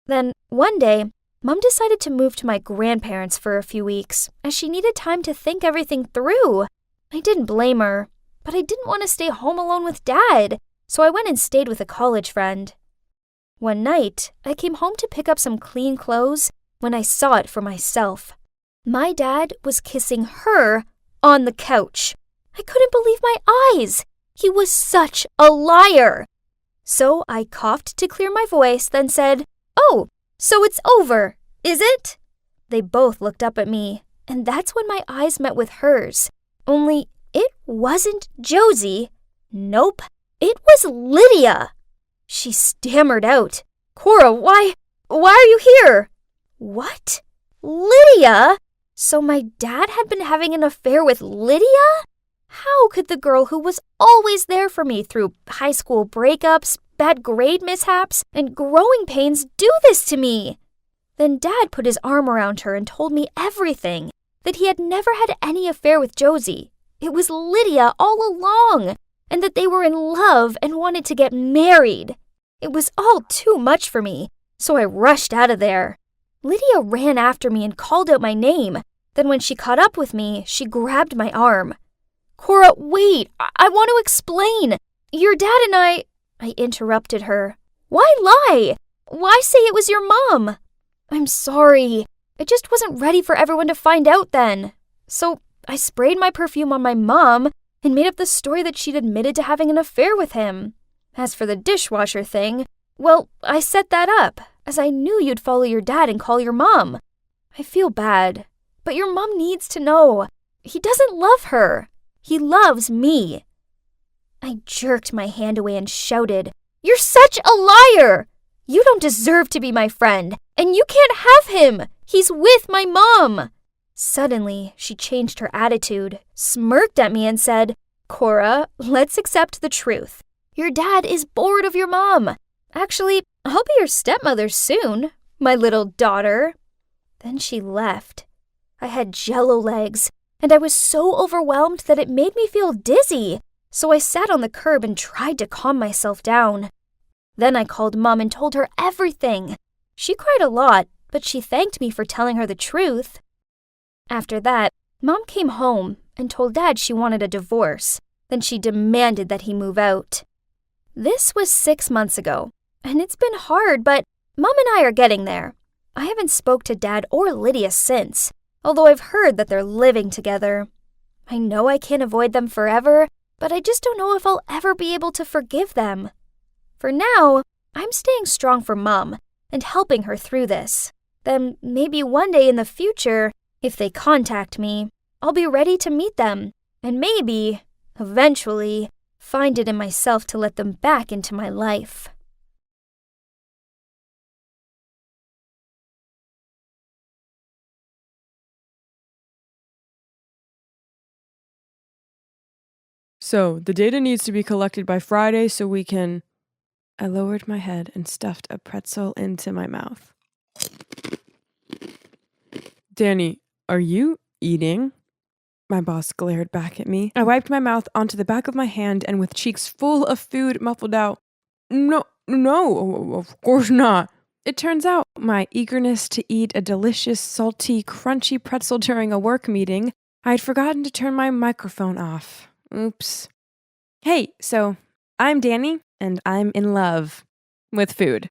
Then, one day, Mom decided to move to my grandparents for a few weeks, as she needed time to think everything through. I didn't blame her, but I didn't want to stay home alone with Dad, so I went and stayed with a college friend. One night, I came home to pick up some clean clothes when I saw it for myself. My dad was kissing her on the couch. I couldn't believe my eyes. He was such a liar. So I coughed to clear my voice, then said, "Oh, so it's over, is it?" They both looked up at me, and that's when my eyes met with hers. Only it wasn't Josie. Nope, it was Lydia. She stammered out, "Cora, why are you here?" What? Lydia? So my dad had been having an affair with Lydia? How could the girl who was always there for me through high school breakups, bad grade mishaps, and growing pains do this to me? Then Dad put his arm around her and told me everything, that he had never had any affair with Josie. It was Lydia all along, and that they were in love and wanted to get married. It was all too much for me, so I rushed out of there. Lydia ran after me and called out my name. Then when she caught up with me, she grabbed my arm. "Cora, wait, I want to explain. Your dad and I interrupted her. "Why lie? Why say it was your mom?" "I'm sorry. I just wasn't ready for everyone to find out then. So I sprayed my perfume on my mom and made up the story that she'd admitted to having an affair with him. As for the dishwasher thing, well, I set that up, as I knew you'd follow your dad and call your mom. I feel bad, but your mom needs to know. He doesn't love her. He loves me." I jerked my hand away and shouted, "You're such a liar! You don't deserve to be my friend, and you can't have him! He's with my mom!" Suddenly, she changed her attitude, smirked at me and said, "Cora, let's accept the truth. Your dad is bored of your mom. Actually, I'll be your stepmother soon, my little daughter." Then she left. I had jello legs, and I was so overwhelmed that it made me feel dizzy, so I sat on the curb and tried to calm myself down. Then I called Mom and told her everything. She cried a lot, but she thanked me for telling her the truth. After that, Mom came home and told Dad she wanted a divorce. Then she demanded that he move out. This was 6 months ago, and it's been hard, but Mom and I are getting there. I haven't spoke to Dad or Lydia since, although I've heard that they're living together. I know I can't avoid them forever, but I just don't know if I'll ever be able to forgive them. For now, I'm staying strong for Mom and helping her through this. Then maybe one day in the future, if they contact me, I'll be ready to meet them, and maybe, eventually, find it in myself to let them back into my life. So, the data needs to be collected by Friday so we can... I lowered my head and stuffed a pretzel into my mouth. "Danny, are you eating?" My boss glared back at me. I wiped my mouth onto the back of my hand and with cheeks full of food muffled out, No, of course not." It turns out my eagerness to eat a delicious, salty, crunchy pretzel during a work meeting, I'd forgotten to turn my microphone off. Oops. Hey, so I'm Danny, and I'm in love with food.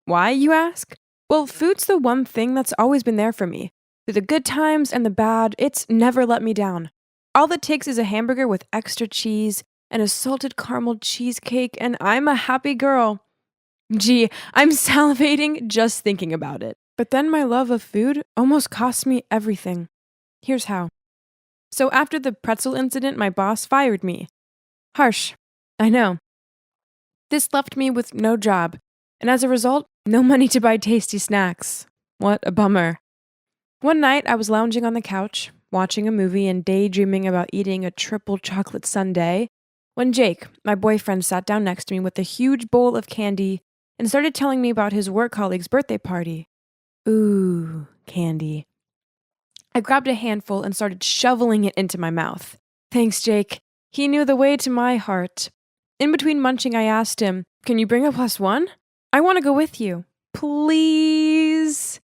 Why, you ask? Well, food's the one thing that's always been there for me. Through the good times and the bad, it's never let me down. All it takes is a hamburger with extra cheese and a salted caramel cheesecake, and I'm a happy girl. Gee, I'm salivating just thinking about it. But then my love of food almost cost me everything. Here's how. So after the pretzel incident, my boss fired me. Harsh, I know. This left me with no job, and as a result, no money to buy tasty snacks. What a bummer. One night, I was lounging on the couch, watching a movie and daydreaming about eating a triple chocolate sundae, when Jake, my boyfriend, sat down next to me with a huge bowl of candy and started telling me about his work colleague's birthday party. Ooh, candy. I grabbed a handful and started shoveling it into my mouth. Thanks, Jake. He knew the way to my heart. In between munching, I asked him, "Can you bring a +1? I want to go with you. Please."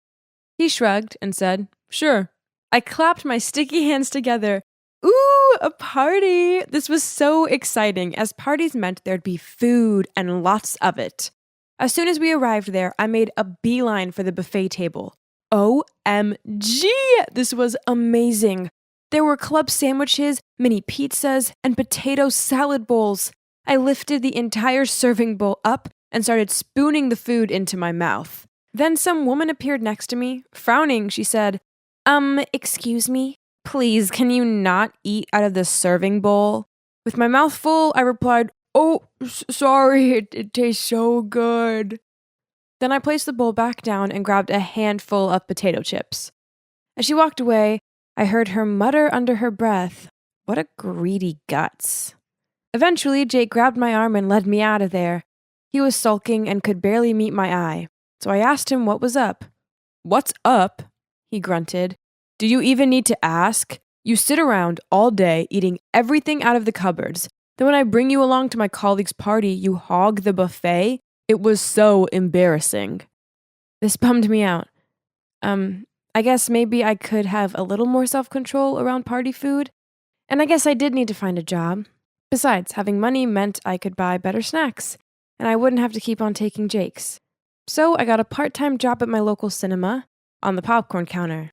He shrugged and said, "Sure." I clapped my sticky hands together. Ooh, a party! This was so exciting, as parties meant there'd be food and lots of it. As soon as we arrived there, I made a beeline for the buffet table. OMG! This was amazing. There were club sandwiches, mini pizzas, and potato salad bowls. I lifted the entire serving bowl up and started spooning the food into my mouth. Then some woman appeared next to me. Frowning, she said, excuse me? Please, can you not eat out of the serving bowl?" With my mouth full, I replied, "Oh, sorry, it tastes so good." Then I placed the bowl back down and grabbed a handful of potato chips. As she walked away, I heard her mutter under her breath, "What a greedy guts." Eventually, Jake grabbed my arm and led me out of there. He was sulking and could barely meet my eye, so I asked him what was up. "What's up?" he grunted. "Do you even need to ask? You sit around all day eating everything out of the cupboards. Then when I bring you along to my colleague's party, you hog the buffet? It was so embarrassing." This bummed me out. I guess maybe I could have a little more self-control around party food. And I guess I did need to find a job. Besides, having money meant I could buy better snacks, and I wouldn't have to keep on taking Jake's. So I got a part-time job at my local cinema, on the popcorn counter.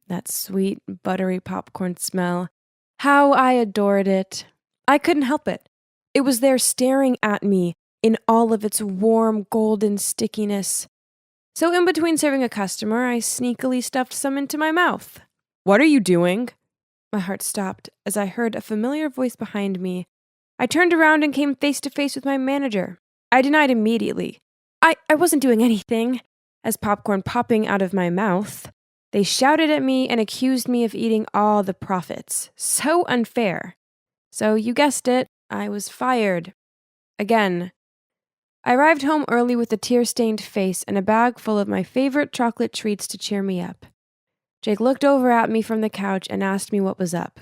That sweet, buttery popcorn smell. How I adored it. I couldn't help it. It was there staring at me in all of its warm, golden stickiness. So in between serving a customer, I sneakily stuffed some into my mouth. "What are you doing?" My heart stopped as I heard a familiar voice behind me. I turned around and came face to face with my manager. I denied immediately. I wasn't doing anything. As popcorn popping out of my mouth, they shouted at me and accused me of eating all the profits. So unfair. So you guessed it, I was fired. Again. I arrived home early with a tear-stained face and a bag full of my favorite chocolate treats to cheer me up. Jake looked over at me from the couch and asked me what was up.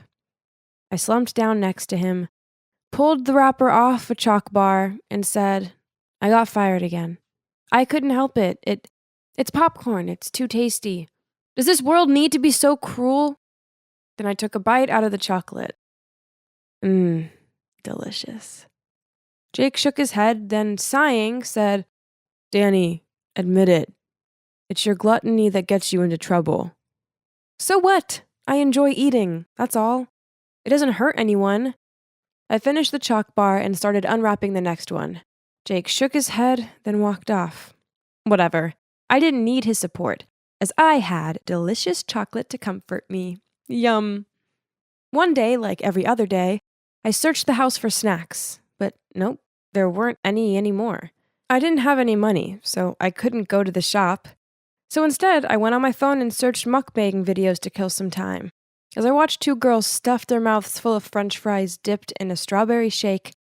I slumped down next to him, pulled the wrapper off a chalk bar, and said, "I got fired again. I couldn't help it. It's popcorn. It's too tasty. Does this world need to be so cruel?" Then I took a bite out of the chocolate. Delicious. Jake shook his head, then sighing, said, "Danny, admit it. It's your gluttony that gets you into trouble." So what? I enjoy eating, that's all. It doesn't hurt anyone. I finished the chalk bar and started unwrapping the next one. Jake shook his head, then walked off. Whatever. I didn't need his support, as I had delicious chocolate to comfort me. Yum. One day, like every other day, I searched the house for snacks, but nope, there weren't any anymore. I didn't have any money, so I couldn't go to the shop. So instead, I went on my phone and searched mukbang videos to kill some time. As I watched two girls stuff their mouths full of French fries dipped in a strawberry shake,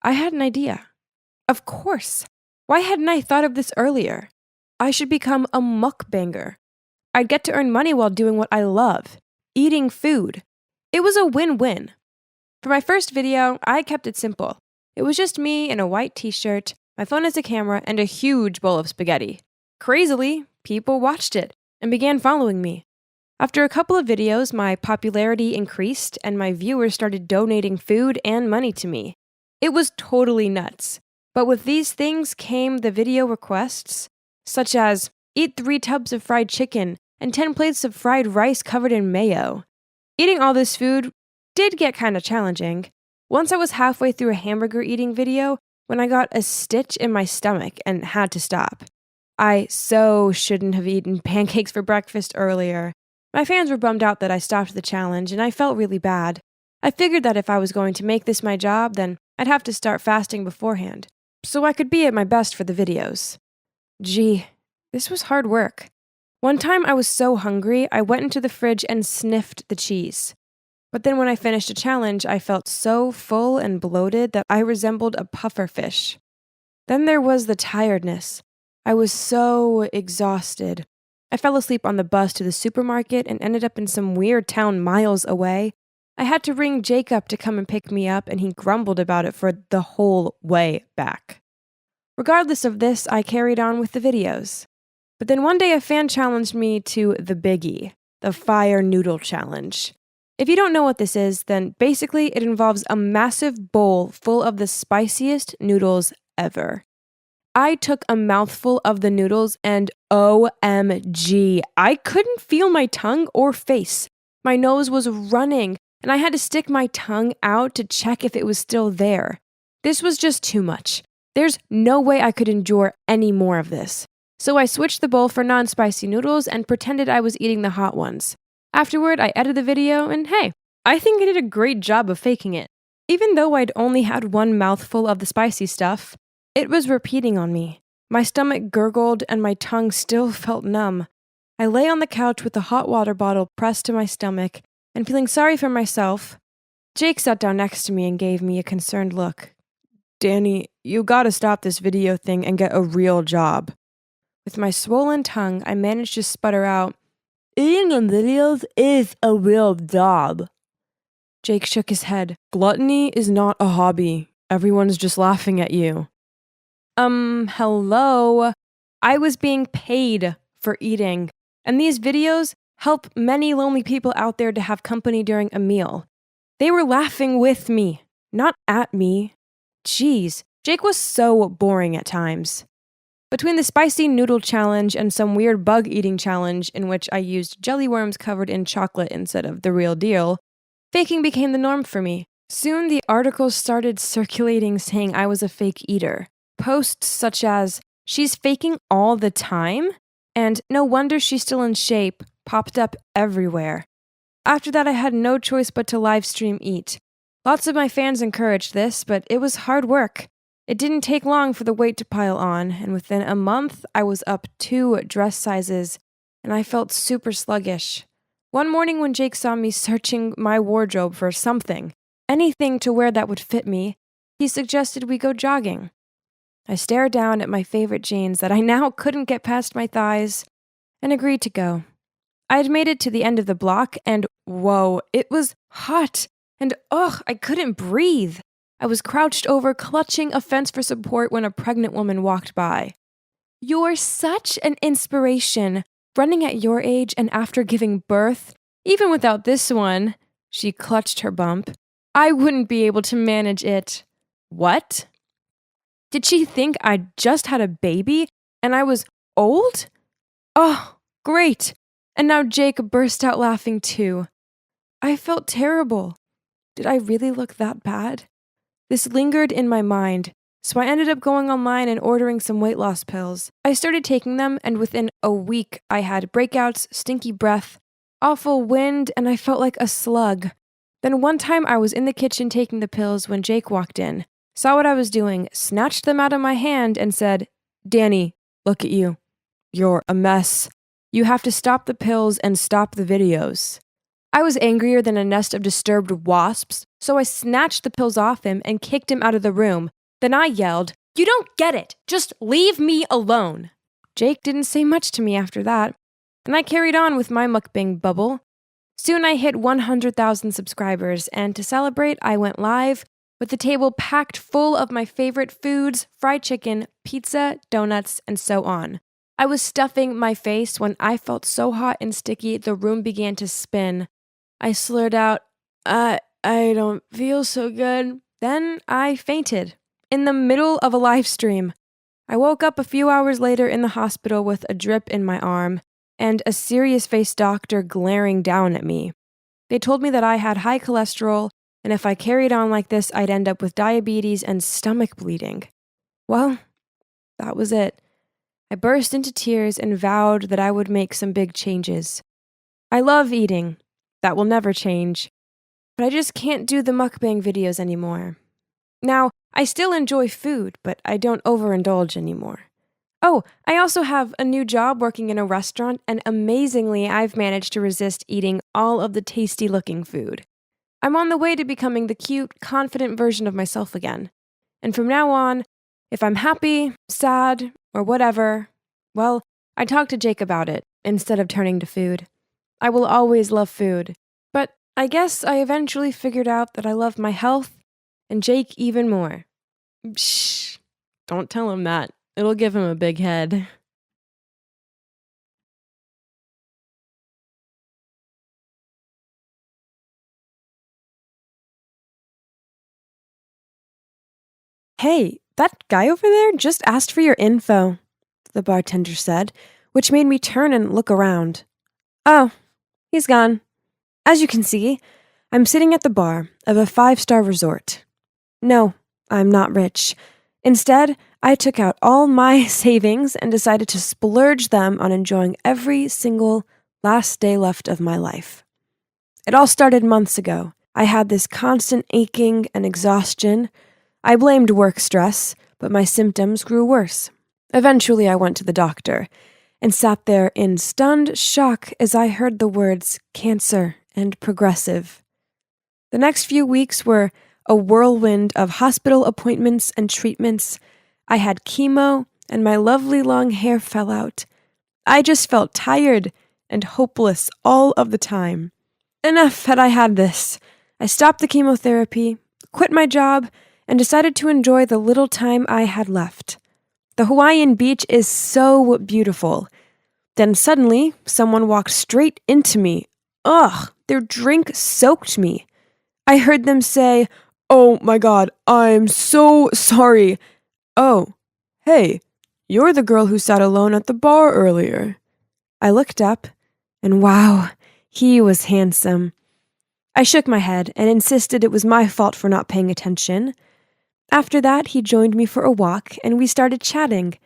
I had an idea. Of course. Why hadn't I thought of this earlier? I should become a mukbanger. I'd get to earn money while doing what I love, eating food. It was a win-win. For my first video, I kept it simple. It was just me in a white t-shirt, my phone as a camera, and a huge bowl of spaghetti. Crazily, people watched it and began following me. After a couple of videos, my popularity increased and my viewers started donating food and money to me. It was totally nuts. But with these things came the video requests, such as, eat 3 tubs of fried chicken and 10 plates of fried rice covered in mayo. Eating all this food did get kind of challenging. Once I was halfway through a hamburger eating video when I got a stitch in my stomach and had to stop. I so shouldn't have eaten pancakes for breakfast earlier. My fans were bummed out that I stopped the challenge, and I felt really bad. I figured that if I was going to make this my job, then I'd have to start fasting beforehand, so I could be at my best for the videos. Gee, this was hard work. One time I was so hungry, I went into the fridge and sniffed the cheese. But then when I finished a challenge, I felt so full and bloated that I resembled a puffer fish. Then there was the tiredness. I was so exhausted. I fell asleep on the bus to the supermarket and ended up in some weird town miles away. I had to ring Jake up to come and pick me up, and he grumbled about it for the whole way back. Regardless of this, I carried on with the videos. But then one day a fan challenged me to the biggie, the Fire Noodle Challenge. If you don't know what this is, then basically it involves a massive bowl full of the spiciest noodles ever. I took a mouthful of the noodles and OMG, I couldn't feel my tongue or face. My nose was running, and I had to stick my tongue out to check if it was still there. This was just too much. There's no way I could endure any more of this. So I switched the bowl for non-spicy noodles and pretended I was eating the hot ones. Afterward, I edited the video, and hey, I think I did a great job of faking it. Even though I'd only had one mouthful of the spicy stuff, it was repeating on me. My stomach gurgled and my tongue still felt numb. I lay on the couch with the hot water bottle pressed to my stomach and feeling sorry for myself. Jake sat down next to me and gave me a concerned look. Danny, you gotta stop this video thing and get a real job. With my swollen tongue, I managed to sputter out, eating in videos is a real job. Jake shook his head. Gluttony is not a hobby. Everyone's just laughing at you. Hello? I was being paid for eating, and these videos help many lonely people out there to have company during a meal. They were laughing with me, not at me. Jeez, Jake was so boring at times. Between the spicy noodle challenge and some weird bug eating challenge in which I used jelly worms covered in chocolate instead of the real deal, faking became the norm for me. Soon the articles started circulating saying I was a fake eater. Posts such as, "She's faking all the time?" and "No wonder she's still in shape" popped up everywhere. After that, I had no choice but to live stream eat. Lots of my fans encouraged this, but it was hard work. It didn't take long for the weight to pile on, and within a month, I was up 2 dress sizes, and I felt super sluggish. One morning when Jake saw me searching my wardrobe for something, anything to wear that would fit me, he suggested we go jogging. I stared down at my favorite jeans that I now couldn't get past my thighs and agreed to go. I had made it to the end of the block and whoa, it was hot and I couldn't breathe. I was crouched over, clutching a fence for support when a pregnant woman walked by. "You're such an inspiration, running at your age and after giving birth. Even without this one," she clutched her bump, "I wouldn't be able to manage it." What? Did she think I just had a baby and I was old? Oh, great. And now Jake burst out laughing too. I felt terrible. Did I really look that bad? This lingered in my mind, so I ended up going online and ordering some weight loss pills. I started taking them, and within a week, I had breakouts, stinky breath, awful wind, and I felt like a slug. Then one time I was in the kitchen taking the pills when Jake walked in, saw what I was doing, snatched them out of my hand, and said, "Danny, look at you. You're a mess. You have to stop the pills and stop the videos." I was angrier than a nest of disturbed wasps, so I snatched the pills off him and kicked him out of the room. Then I yelled, "You don't get it! Just leave me alone!" Jake didn't say much to me after that, and I carried on with my mukbang bubble. Soon I hit 100,000 subscribers, and to celebrate, I went live with the table packed full of my favorite foods, fried chicken, pizza, donuts, and so on. I was stuffing my face when I felt so hot and sticky the room began to spin. I slurred out, I don't feel so good." Then I fainted in the middle of a live stream. I woke up a few hours later in the hospital with a drip in my arm and a serious-faced doctor glaring down at me. They told me that I had high cholesterol, and if I carried on like this, I'd end up with diabetes and stomach bleeding. Well, that was it. I burst into tears and vowed that I would make some big changes. I love eating. That will never change. But I just can't do the mukbang videos anymore. Now, I still enjoy food, but I don't overindulge anymore. Oh, I also have a new job working in a restaurant, and amazingly, I've managed to resist eating all of the tasty-looking food. I'm on the way to becoming the cute, confident version of myself again. And from now on, if I'm happy, sad, or whatever, well, I talk to Jake about it instead of turning to food. I will always love food, but I guess I eventually figured out that I love my health and Jake even more. Shh, don't tell him that. It'll give him a big head. Hey, that guy over there just asked for your info, the bartender said, which made me turn and look around. Oh, he's gone. As you can see, I'm sitting at the bar of a 5-star resort. No, I'm not rich. Instead, I took out all my savings and decided to splurge them on enjoying every single last day left of my life. It all started months ago. I had this constant aching and exhaustion. I blamed work stress, but my symptoms grew worse. Eventually, I went to the doctor and sat there in stunned shock as I heard the words cancer and progressive. The next few weeks were a whirlwind of hospital appointments and treatments. I had chemo, and my lovely long hair fell out. I just felt tired and hopeless all of the time. Enough had I had this. I stopped the chemotherapy, quit my job, and decided to enjoy the little time I had left. The Hawaiian beach is so beautiful. Then suddenly, someone walked straight into me. Ugh, their drink soaked me. I heard them say, "Oh my God, I'm so sorry." Oh, hey, you're the girl who sat alone at the bar earlier. I looked up, and wow, he was handsome. I shook my head and insisted it was my fault for not paying attention. After that, he joined me for a walk, and we started chatting.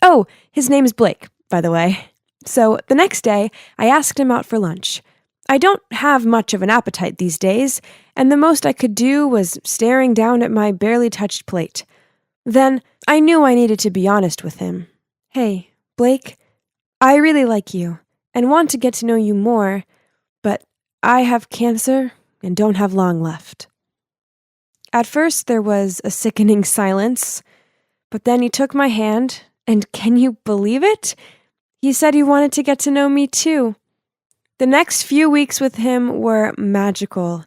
Oh, his name's Blake, by the way. So the next day, I asked him out for lunch. I don't have much of an appetite these days, and the most I could do was staring down at my barely touched plate. Then I knew I needed to be honest with him. Hey, Blake, I really like you and want to get to know you more, but I have cancer and don't have long left. At first, there was a sickening silence, but then he took my hand, and can you believe it? He said he wanted to get to know me too. The next few weeks with him were magical.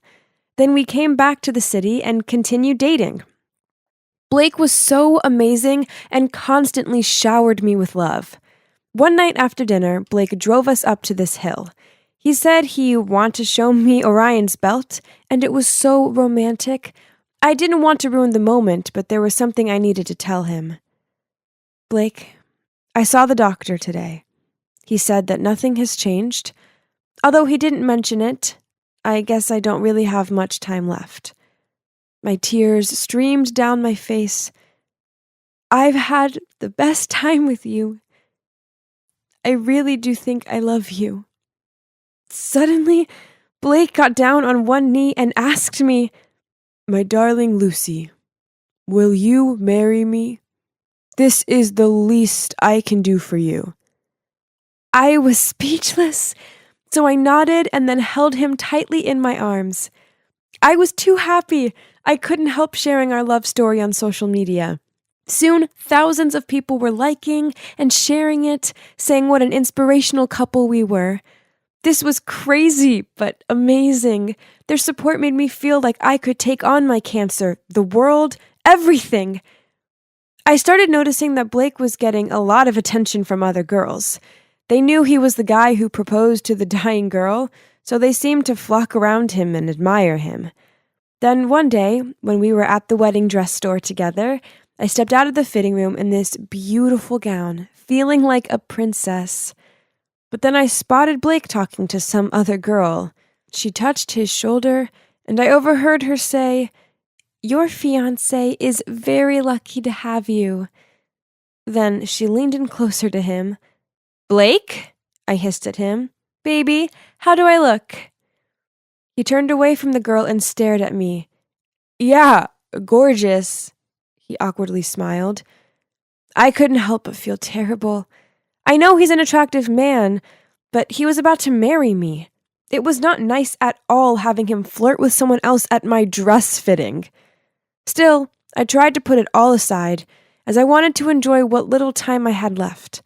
Then we came back to the city and continued dating. Blake was so amazing and constantly showered me with love. One night after dinner, Blake drove us up to this hill. He said he wanted to show me Orion's belt, and it was so romantic. I didn't want to ruin the moment, but there was something I needed to tell him. Blake, I saw the doctor today. He said that nothing has changed. Although he didn't mention it, I guess I don't really have much time left. My tears streamed down my face. I've had the best time with you. I really do think I love you. Suddenly, Blake got down on one knee and asked me, "My darling Lucy, will you marry me? This is the least I can do for you." I was speechless, so I nodded and then held him tightly in my arms. I was too happy. I couldn't help sharing our love story on social media. Soon, thousands of people were liking and sharing it, saying what an inspirational couple we were. This was crazy, but amazing. Their support made me feel like I could take on my cancer, the world, everything. I started noticing that Blake was getting a lot of attention from other girls. They knew he was the guy who proposed to the dying girl, so they seemed to flock around him and admire him. Then one day, when we were at the wedding dress store together, I stepped out of the fitting room in this beautiful gown, feeling like a princess. But then I spotted Blake talking to some other girl. She touched his shoulder, and I overheard her say, "Your fiancé is very lucky to have you." Then she leaned in closer to him. "Blake?" I hissed at him. "Baby, how do I look?" He turned away from the girl and stared at me. "Yeah, gorgeous," he awkwardly smiled. I couldn't help but feel terrible. I know he's an attractive man, but he was about to marry me. It was not nice at all having him flirt with someone else at my dress fitting. Still, I tried to put it all aside, as I wanted to enjoy what little time I had left.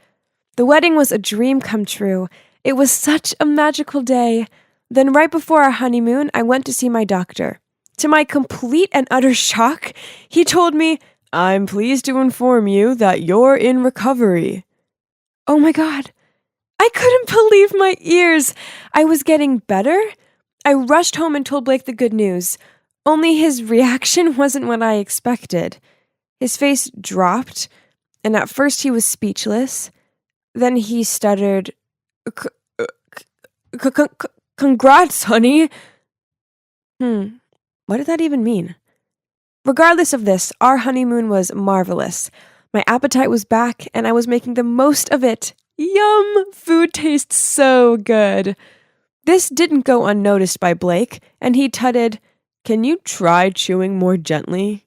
The wedding was a dream come true. It was such a magical day. Then right before our honeymoon, I went to see my doctor. To my complete and utter shock, he told me, "I'm pleased to inform you that you're in recovery." Oh my God. I couldn't believe my ears. I was getting better. I rushed home and told Blake the good news. Only his reaction wasn't what I expected. His face dropped, and at first he was speechless. Then he stuttered, "Congrats, honey." What did that even mean? Regardless of this, our honeymoon was marvelous. My appetite was back, and I was making the most of it. Yum! Food tastes so good. This didn't go unnoticed by Blake, and he tutted, "Can you try chewing more gently?"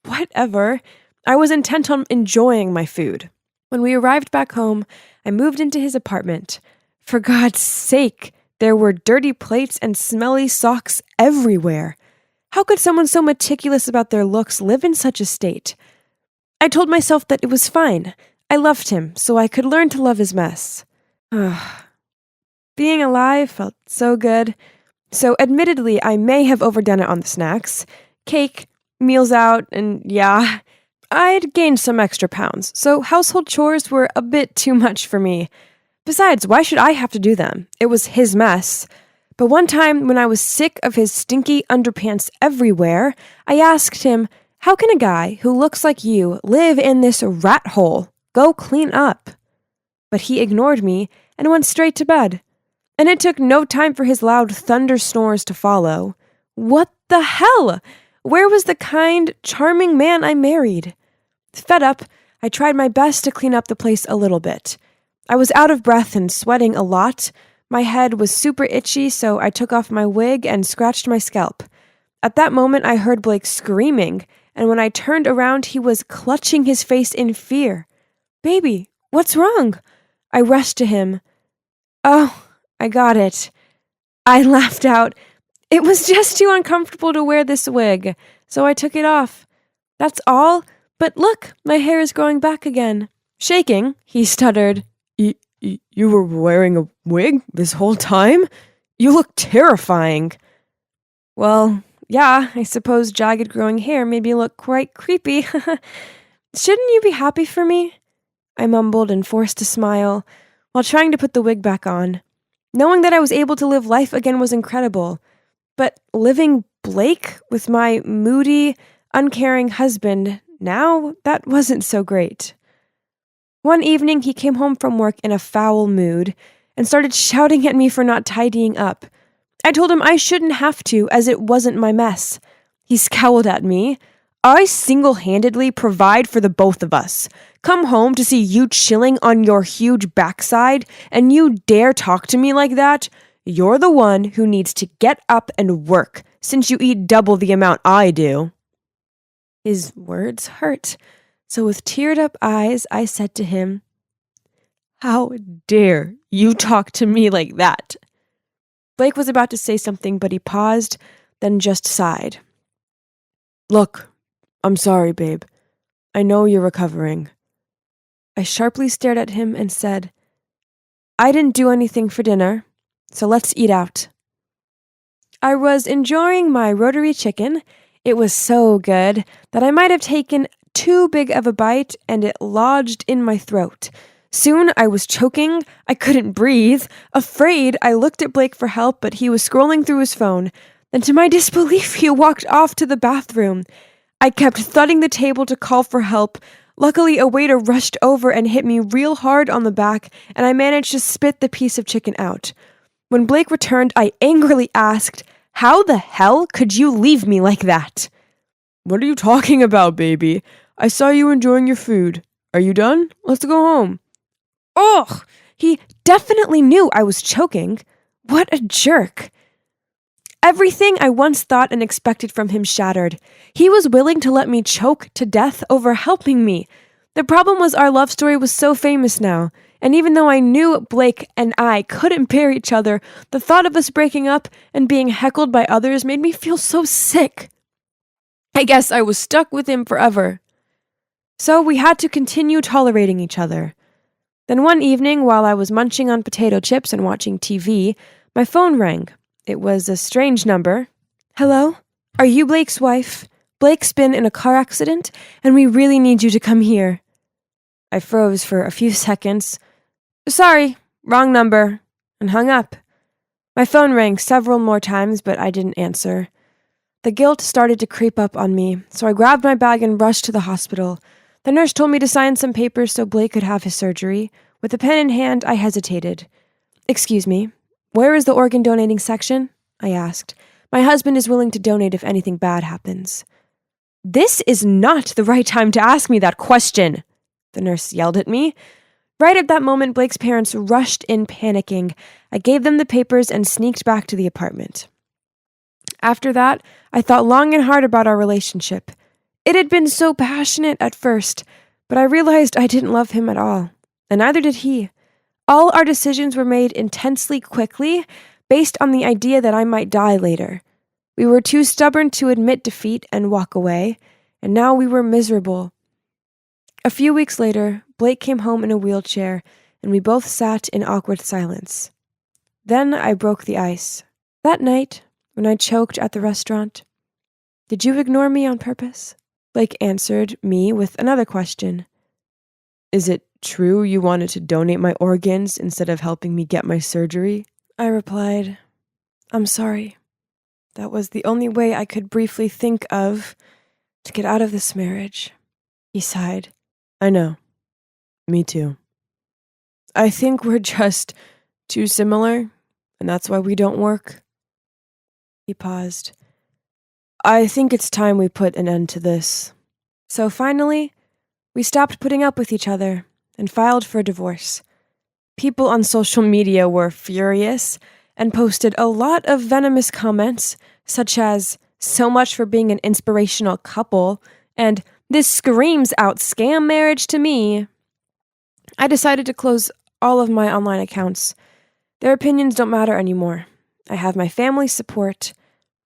Whatever. I was intent on enjoying my food. When we arrived back home, I moved into his apartment. For God's sake, there were dirty plates and smelly socks everywhere. How could someone so meticulous about their looks live in such a state? I told myself that it was fine. I loved him, so I could learn to love his mess. Being alive felt so good. So admittedly, I may have overdone it on the snacks. Cake, meals out, and yeah, I'd gained some extra pounds, so household chores were a bit too much for me. Besides, why should I have to do them? It was his mess. But one time, when I was sick of his stinky underpants everywhere, I asked him, "How can a guy who looks like you live in this rat hole? Go clean up." But he ignored me and went straight to bed. And it took no time for his loud thunder snores to follow. What the hell? Where was the kind, charming man I married? Fed up, I tried my best to clean up the place a little bit. I was out of breath and sweating a lot. My head was super itchy, so I took off my wig and scratched my scalp. At that moment, I heard Blake screaming, and when I turned around, he was clutching his face in fear. "Baby, what's wrong?" I rushed to him. "Oh, I got it." I laughed out. "It was just too uncomfortable to wear this wig, so I took it off. That's all, but look, my hair is growing back again." Shaking, he stuttered, You were wearing a wig this whole time? You look terrifying." "Well, yeah, I suppose jagged growing hair made me look quite creepy." "Shouldn't you be happy for me?" I mumbled and forced a smile, while trying to put the wig back on. Knowing that I was able to live life again was incredible. But living Blake with my moody, uncaring husband, now that wasn't so great. One evening, he came home from work in a foul mood and started shouting at me for not tidying up. I told him I shouldn't have to, as it wasn't my mess. He scowled at me. "I single-handedly provide for the both of us. Come home to see you chilling on your huge backside, and you dare talk to me like that? You're the one who needs to get up and work, since you eat double the amount I do." His words hurt. So with teared-up eyes, I said to him, "How dare you talk to me like that?" Blake was about to say something, but he paused, then just sighed. "Look, I'm sorry, babe. I know you're recovering." I sharply stared at him and said, "I didn't do anything for dinner, so let's eat out." I was enjoying my rotary chicken. It was so good that I might have taken too big of a bite, and it lodged in my throat. Soon I was choking. I couldn't breathe. Afraid, I looked at Blake for help, but he was scrolling through his phone. Then to my disbelief, he walked off to the bathroom. I kept thudding the table to call for help. Luckily, a waiter rushed over and hit me real hard on the back, and I managed to spit the piece of chicken out. When Blake returned, I angrily asked, "How the hell could you leave me like that?" "What are you talking about, baby? I saw you enjoying your food. Are you done? Let's go home. Ugh! He definitely knew I was choking. What a jerk. Everything I once thought and expected from him shattered. He was willing to let me choke to death over helping me. The problem was our love story was so famous now, and even though I knew Blake and I couldn't bear each other, the thought of us breaking up and being heckled by others made me feel so sick. I guess I was stuck with him forever. So we had to continue tolerating each other. Then one evening, while I was munching on potato chips and watching TV, my phone rang. It was a strange number. Hello? Are you Blake's wife? Blake's been in a car accident, and we really need you to come here. I froze for a few seconds. Sorry, wrong number, and hung up. My phone rang several more times, but I didn't answer. The guilt started to creep up on me, so I grabbed my bag and rushed to the hospital. The nurse told me to sign some papers so Blake could have his surgery. With a pen in hand, I hesitated. Excuse me, where is the organ donating section? I asked. My husband is willing to donate if anything bad happens. This is not the right time to ask me that question, the nurse yelled at me. Right at that moment, Blake's parents rushed in panicking. I gave them the papers and sneaked back to the apartment. After that, I thought long and hard about our relationship. It had been so passionate at first, but I realized I didn't love him at all, and neither did he. All our decisions were made intensely quickly, based on the idea that I might die later. We were too stubborn to admit defeat and walk away, and now we were miserable. A few weeks later, Blake came home in a wheelchair, and we both sat in awkward silence. Then I broke the ice. That night, when I choked at the restaurant, did you ignore me on purpose? Blake answered me with another question. Is it true you wanted to donate my organs instead of helping me get my surgery? I replied, I'm sorry. That was the only way I could briefly think of to get out of this marriage. He sighed. I know. Me too. I think we're just too similar, and that's why we don't work. He paused. I think it's time we put an end to this. So finally, we stopped putting up with each other and filed for divorce. People on social media were furious and posted a lot of venomous comments, such as, so much for being an inspirational couple, and this screams out scam marriage to me. I decided to close all of my online accounts. Their opinions don't matter anymore. I have my family's support.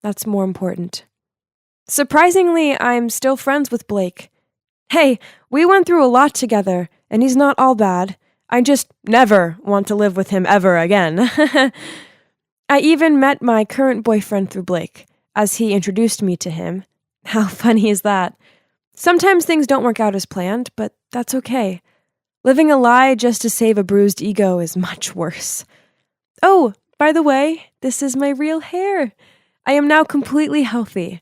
That's more important. Surprisingly, I'm still friends with Blake. Hey, we went through a lot together, and he's not all bad. I just never want to live with him ever again. I even met my current boyfriend through Blake, as he introduced me to him. How funny is that? Sometimes things don't work out as planned, but that's okay. Living a lie just to save a bruised ego is much worse. Oh, by the way, this is my real hair. I am now completely healthy.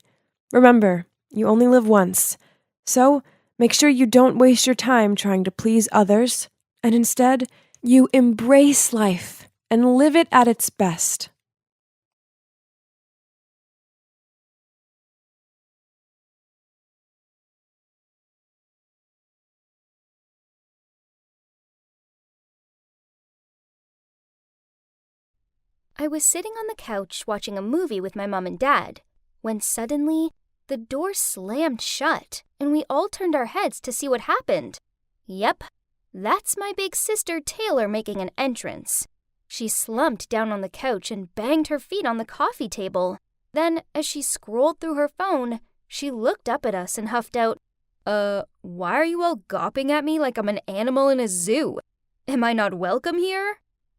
Remember, you only live once, so make sure you don't waste your time trying to please others, and instead, you embrace life and live it at its best. I was sitting on the couch watching a movie with my mom and dad, when suddenly the door slammed shut and we all turned our heads to see what happened. Yep, that's my big sister Taylor making an entrance. She slumped down on the couch and banged her feet on the coffee table. Then, as she scrolled through her phone, she looked up at us and huffed out, why are you all gawping at me like I'm an animal in a zoo? Am I not welcome here?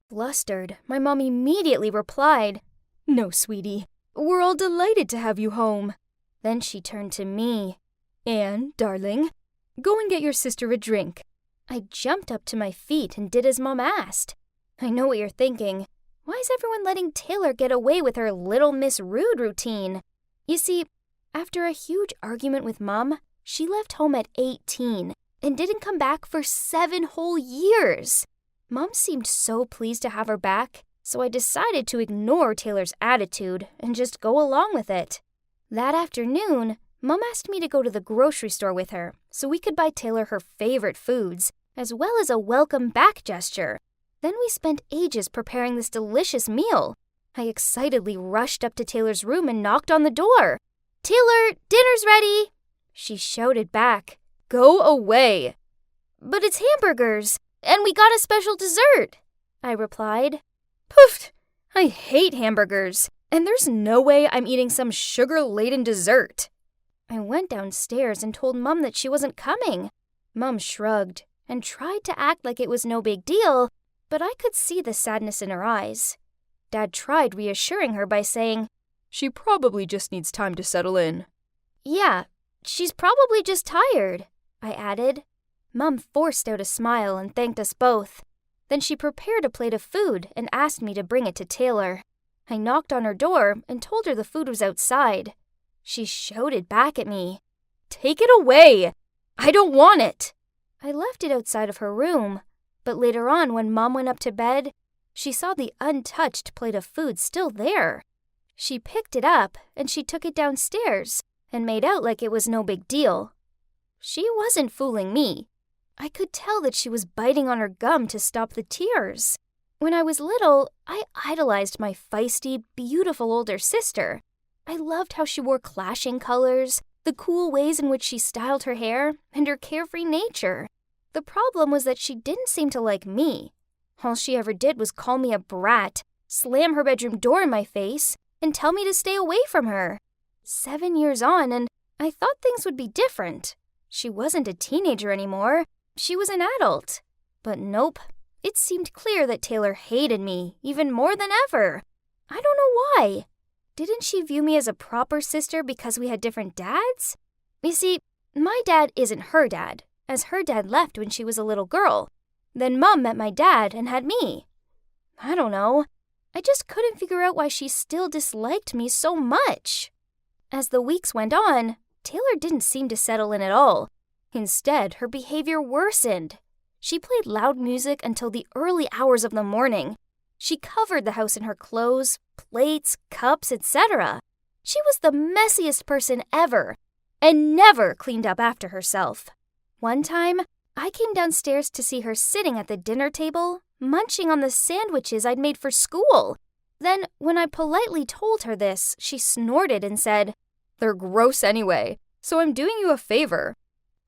Flustered, my mom immediately replied, No, sweetie, we're all delighted to have you home. Then she turned to me. Anne, darling, go and get your sister a drink. I jumped up to my feet and did as Mom asked. I know what you're thinking. Why is everyone letting Taylor get away with her Little Miss Rude routine? You see, after a huge argument with Mom, she left home at 18 and didn't come back for 7 whole years. Mom seemed so pleased to have her back, so I decided to ignore Taylor's attitude and just go along with it. That afternoon, Mom asked me to go to the grocery store with her so we could buy Taylor her favorite foods, as well as a welcome back gesture. Then we spent ages preparing this delicious meal. I excitedly rushed up to Taylor's room and knocked on the door. "Taylor, dinner's ready!" She shouted back. "Go away!" "But it's hamburgers, and we got a special dessert," I replied. "Poof! I hate hamburgers, and there's no way I'm eating some sugar-laden dessert." I went downstairs and told Mom that she wasn't coming. Mom shrugged and tried to act like it was no big deal, but I could see the sadness in her eyes. Dad tried reassuring her by saying, "She probably just needs time to settle in." "Yeah, she's probably just tired," I added. Mom forced out a smile and thanked us both. Then she prepared a plate of food and asked me to bring it to Taylor. I knocked on her door and told her the food was outside. She shouted back at me, "Take it away! I don't want it!" I left it outside of her room, but later on when Mom went up to bed, she saw the untouched plate of food still there. She picked it up and she took it downstairs and made out like it was no big deal. She wasn't fooling me. I could tell that she was biting on her gum to stop the tears. When I was little, I idolized my feisty, beautiful older sister. I loved how she wore clashing colors, the cool ways in which she styled her hair, and her carefree nature. The problem was that she didn't seem to like me. All she ever did was call me a brat, slam her bedroom door in my face, and tell me to stay away from her. 7 years on, and I thought things would be different. She wasn't a teenager anymore. She was an adult. But nope, it seemed clear that Taylor hated me even more than ever. I don't know why. Didn't she view me as a proper sister because we had different dads? You see, my dad isn't her dad, as her dad left when she was a little girl. Then Mom met my dad and had me. I don't know. I just couldn't figure out why she still disliked me so much. As the weeks went on, Taylor didn't seem to settle in at all. Instead, her behavior worsened. She played loud music until the early hours of the morning. She covered the house in her clothes, plates, cups, etc. She was the messiest person ever, and never cleaned up after herself. One time, I came downstairs to see her sitting at the dinner table, munching on the sandwiches I'd made for school. Then, when I politely told her this, she snorted and said, "They're gross anyway, so I'm doing you a favor."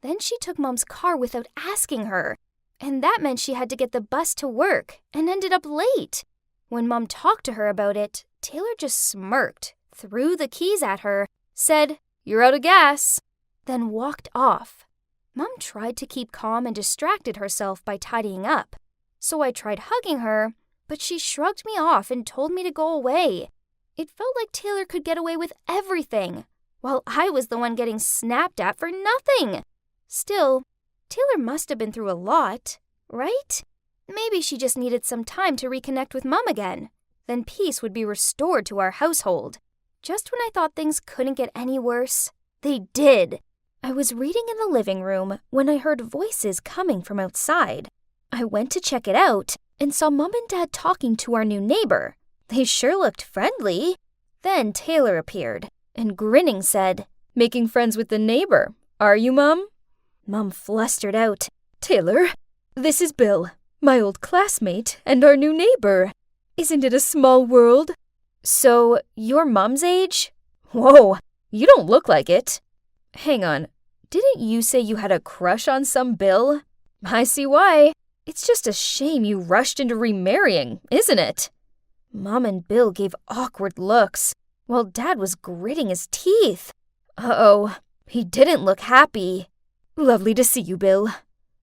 Then she took Mom's car without asking her, and that meant she had to get the bus to work and ended up late. When Mom talked to her about it, Taylor just smirked, threw the keys at her, said, "You're out of gas," then walked off. Mom tried to keep calm and distracted herself by tidying up. So I tried hugging her, but she shrugged me off and told me to go away. It felt like Taylor could get away with everything, while I was the one getting snapped at for nothing. Still, Taylor must have been through a lot, right? Maybe she just needed some time to reconnect with Mom again. Then peace would be restored to our household. Just when I thought things couldn't get any worse, they did. I was reading in the living room when I heard voices coming from outside. I went to check it out and saw Mom and Dad talking to our new neighbor. They sure looked friendly. Then Taylor appeared and grinning said, "Making friends with the neighbor, are you, Mom?" Mom flustered out, "Taylor, this is Bill, my old classmate and our new neighbor. Isn't it a small world?" "So, you're Mom's age?" "Whoa, you don't look like it." "Hang on, didn't you say you had a crush on some Bill?" "I see why. It's just a shame you rushed into remarrying, isn't it?" Mom and Bill gave awkward looks, while Dad was gritting his teeth. Uh-oh, he didn't look happy. "Lovely to see you, Bill,"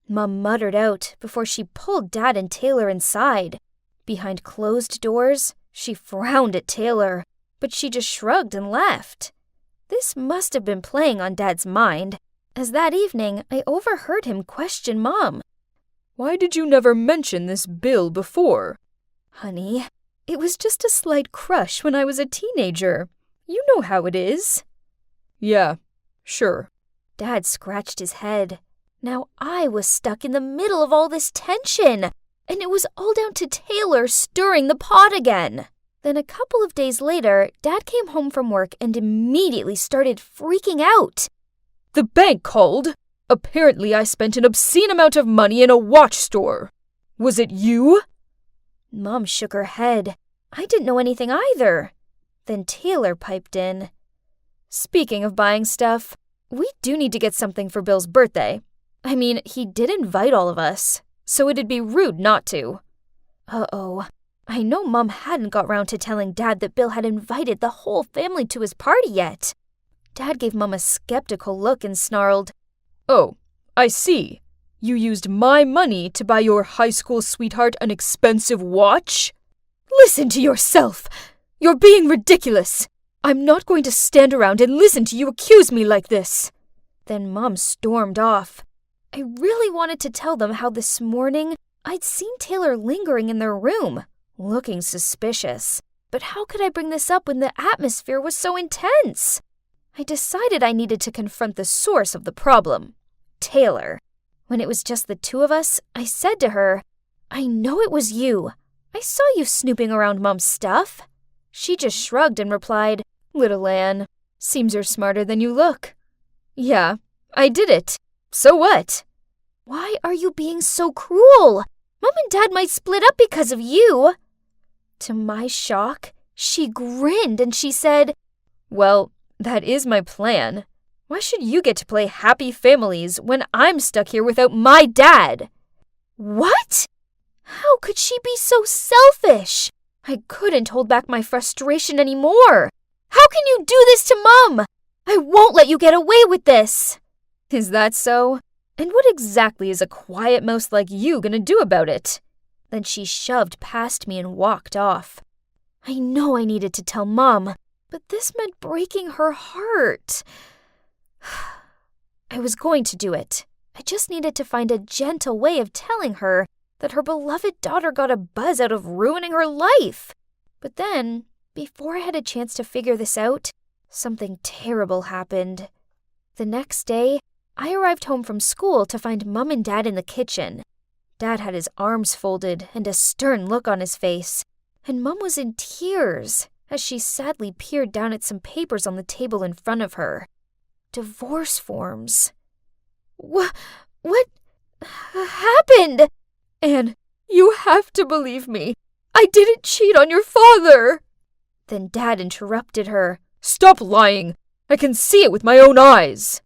Mom muttered out before she pulled Dad and Taylor inside. Behind closed doors, she frowned at Taylor, but she just shrugged and left. This must have been playing on Dad's mind, as that evening I overheard him question Mom. "Why did you never mention this Bill before?" "Honey, it was just a slight crush when I was a teenager. You know how it is." "Yeah, sure." Dad scratched his head. Now I was stuck in the middle of all this tension, and it was all down to Taylor stirring the pot again. Then a couple of days later, Dad came home from work and immediately started freaking out. The bank called. Apparently I spent an obscene amount of money in a watch store. Was it you? Mom shook her head. I didn't know anything either. Then Taylor piped in. Speaking of buying stuff, we do need to get something for Bill's birthday. I mean, he did invite all of us, so it'd be rude not to. Uh-oh. I know Mom hadn't got round to telling Dad that Bill had invited the whole family to his party yet. Dad gave Mom a skeptical look and snarled, Oh, I see. You used my money to buy your high school sweetheart an expensive watch? Listen to yourself! You're being ridiculous! I'm not going to stand around and listen to you accuse me like this. Then Mom stormed off. I really wanted to tell them how this morning I'd seen Taylor lingering in their room, looking suspicious. But how could I bring this up when the atmosphere was so intense? I decided I needed to confront the source of the problem, Taylor. When it was just the two of us, I said to her, I know it was you. I saw you snooping around Mom's stuff. She just shrugged and replied, Little Anne, seems you're smarter than you look. Yeah, I did it. So what? Why are you being so cruel? Mom and Dad might split up because of you. To my shock, she grinned and she said, Well, that is my plan. Why should you get to play happy families when I'm stuck here without my dad? What? How could she be so selfish? I couldn't hold back my frustration anymore. How can you do this to Mom? I won't let you get away with this. Is that so? And what exactly is a quiet mouse like you gonna do about it? Then she shoved past me and walked off. I know I needed to tell Mom, but this meant breaking her heart. I was going to do it. I just needed to find a gentle way of telling her that her beloved daughter got a buzz out of ruining her life. But then, before I had a chance to figure this out, something terrible happened. The next day, I arrived home from school to find Mom and Dad in the kitchen. Dad had his arms folded and a stern look on his face, and Mom was in tears as she sadly peered down at some papers on the table in front of her. Divorce forms. What happened? Anne, you have to believe me. I didn't cheat on your father. Then Dad interrupted her. Stop lying. I can see it with my own eyes.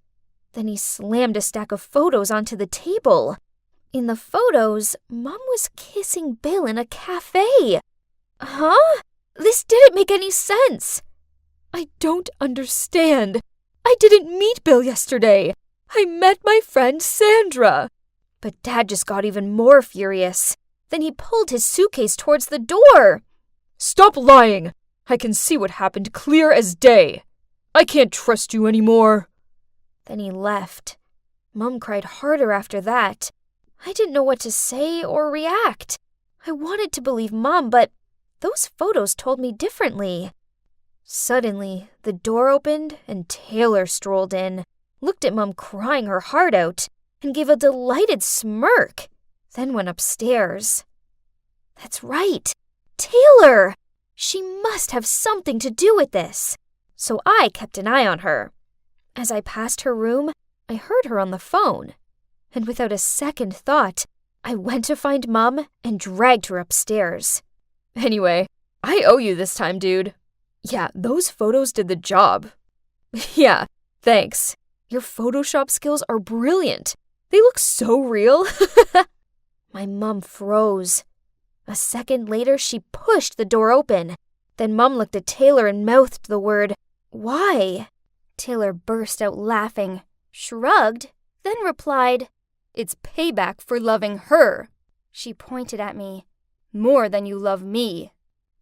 Then he slammed a stack of photos onto the table. In the photos, Mom was kissing Bill in a cafe. Huh? This didn't make any sense. I don't understand. I didn't meet Bill yesterday. I met my friend Sandra. But Dad just got even more furious. Then he pulled his suitcase towards the door. Stop lying. I can see what happened clear as day. I can't trust you anymore. Then he left. Mom cried harder after that. I didn't know what to say or react. I wanted to believe Mom, but those photos told me differently. Suddenly, the door opened and Taylor strolled in, looked at Mom crying her heart out, and gave a delighted smirk, then went upstairs. That's right, Taylor! She must have something to do with this. So I kept an eye on her. As I passed her room, I heard her on the phone. And without a second thought, I went to find Mom and dragged her upstairs. Anyway, I owe you this time, dude. Yeah, those photos did the job. Yeah, thanks. Your Photoshop skills are brilliant. They look so real. My mom froze. A second later, she pushed the door open. Then Mom looked at Taylor and mouthed the word, "Why?" Taylor burst out laughing, shrugged, then replied, "It's payback for loving her." She pointed at me. "More than you love me.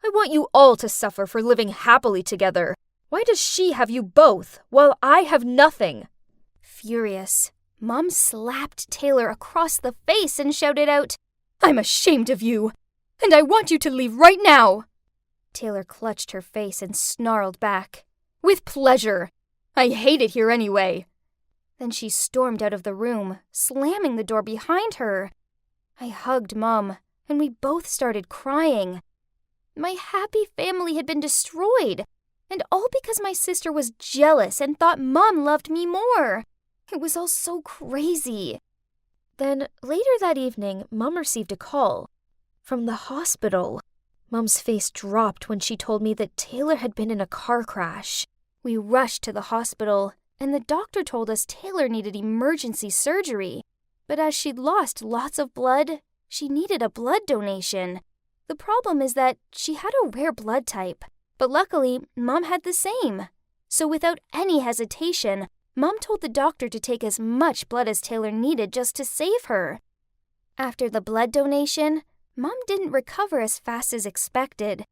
I want you all to suffer for living happily together. Why does she have you both, while I have nothing?" Furious, Mom slapped Taylor across the face and shouted out, "I'm ashamed of you, and I want you to leave right now." Taylor clutched her face and snarled back, "With pleasure. I hate it here anyway." Then she stormed out of the room, slamming the door behind her. I hugged Mom, and we both started crying. My happy family had been destroyed, and all because my sister was jealous and thought Mom loved me more. It was all so crazy. Then, later that evening, Mom received a call from the hospital. Mom's face dropped when she told me that Taylor had been in a car crash. We rushed to the hospital, and the doctor told us Taylor needed emergency surgery. But as she'd lost lots of blood, she needed a blood donation. The problem is that she had a rare blood type, but luckily, Mom had the same. So without any hesitation, Mom told the doctor to take as much blood as Taylor needed just to save her. After the blood donation, Mom didn't recover as fast as expected.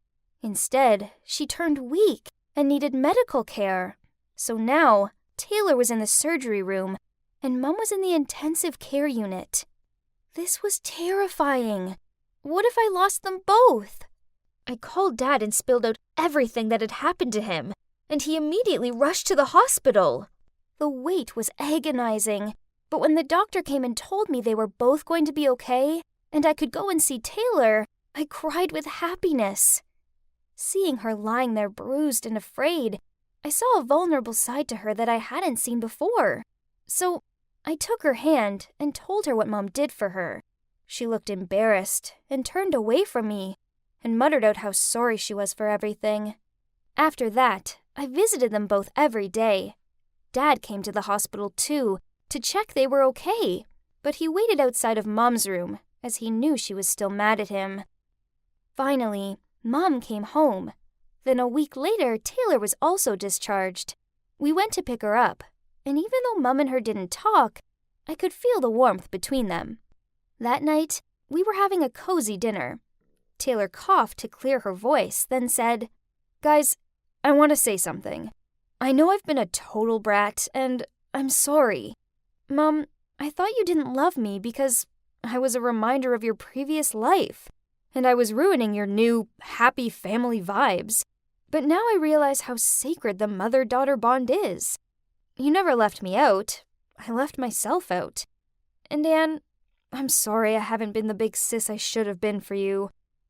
Instead, she turned weak and needed medical care. So now, Taylor was in the surgery room, and Mom was in the intensive care unit. This was terrifying. What if I lost them both? I called Dad and spilled out everything that had happened to him, and he immediately rushed to the hospital. The wait was agonizing, but when the doctor came and told me they were both going to be okay, and I could go and see Taylor, I cried with happiness. Seeing her lying there bruised and afraid, I saw a vulnerable side to her that I hadn't seen before. So I took her hand and told her what Mom did for her. She looked embarrassed and turned away from me and muttered out how sorry she was for everything. After that, I visited them both every day. Dad came to the hospital too to check they were okay, but he waited outside of Mom's room as he knew she was still mad at him. Finally, Mom came home. Then a week later, Taylor was also discharged. We went to pick her up, and even though Mom and her didn't talk, I could feel the warmth between them. That night, we were having a cozy dinner. Taylor coughed to clear her voice, then said, "Guys, I want to say something. I know I've been a total brat, and I'm sorry. Mom, I thought you didn't love me because I was a reminder of your previous life, and I was ruining your new, happy family vibes. But now I realize how sacred the mother-daughter bond is. You never left me out. I left myself out. And Anne, I'm sorry I haven't been the big sis I should have been for you.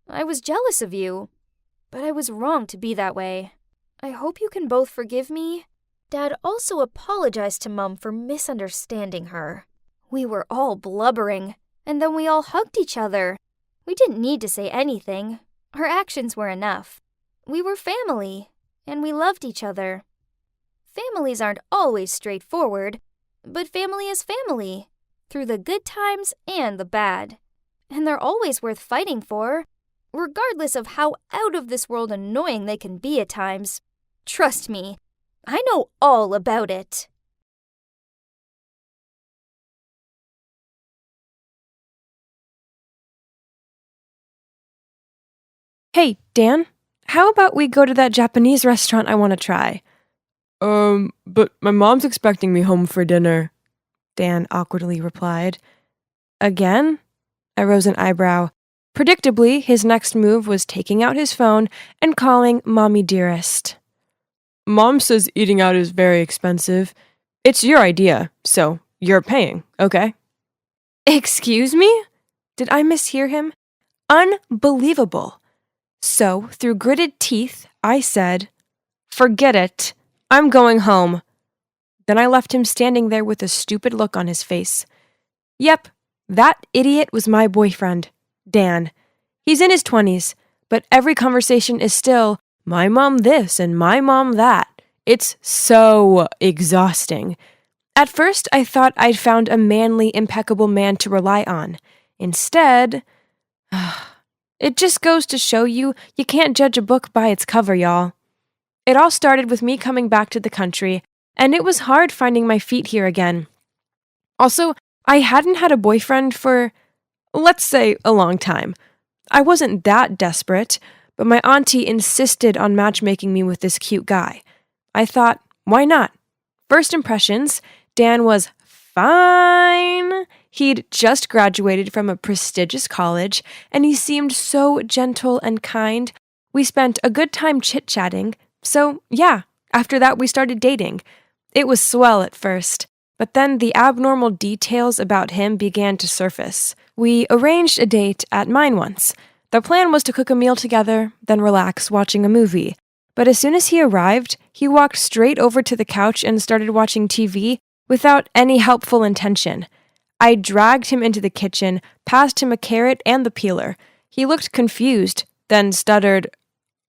I was jealous of you, but I was wrong to be that way. I hope you can both forgive me." Dad also apologized to Mom for misunderstanding her. We were all blubbering, and then we all hugged each other. We didn't need to say anything. Our actions were enough. We were family, and we loved each other. Families aren't always straightforward, but family is family, through the good times and the bad. And they're always worth fighting for, regardless of how out-of-this-world annoying they can be at times. Trust me, I know all about it. Hey, Dan, how about we go to that Japanese restaurant I want to try? But my mom's expecting me home for dinner. Dan awkwardly replied. Again? I rose an eyebrow. Predictably, his next move was taking out his phone and calling Mommy Dearest. Mom says eating out is very expensive. It's your idea, so you're paying, okay? Excuse me? Did I mishear him? Unbelievable. So, through gritted teeth, I said, "Forget it. I'm going home." Then I left him standing there with a stupid look on his face. Yep, that idiot was my boyfriend, Dan. He's in his 20s, but every conversation is still, my mom this and my mom that. It's so exhausting. At first, I thought I'd found a manly, impeccable man to rely on. Instead, it just goes to show you can't judge a book by its cover, y'all. It all started with me coming back to the country, and it was hard finding my feet here again. Also, I hadn't had a boyfriend for, let's say, a long time. I wasn't that desperate, but my auntie insisted on matchmaking me with this cute guy. I thought, why not? First impressions, Dan was fine. He'd just graduated from a prestigious college, and he seemed so gentle and kind. We spent a good time chit-chatting, so yeah, after that we started dating. It was swell at first, but then the abnormal details about him began to surface. We arranged a date at mine once. The plan was to cook a meal together, then relax watching a movie. But as soon as he arrived, he walked straight over to the couch and started watching TV without any helpful intention. I dragged him into the kitchen, passed him a carrot and the peeler. He looked confused, then stuttered,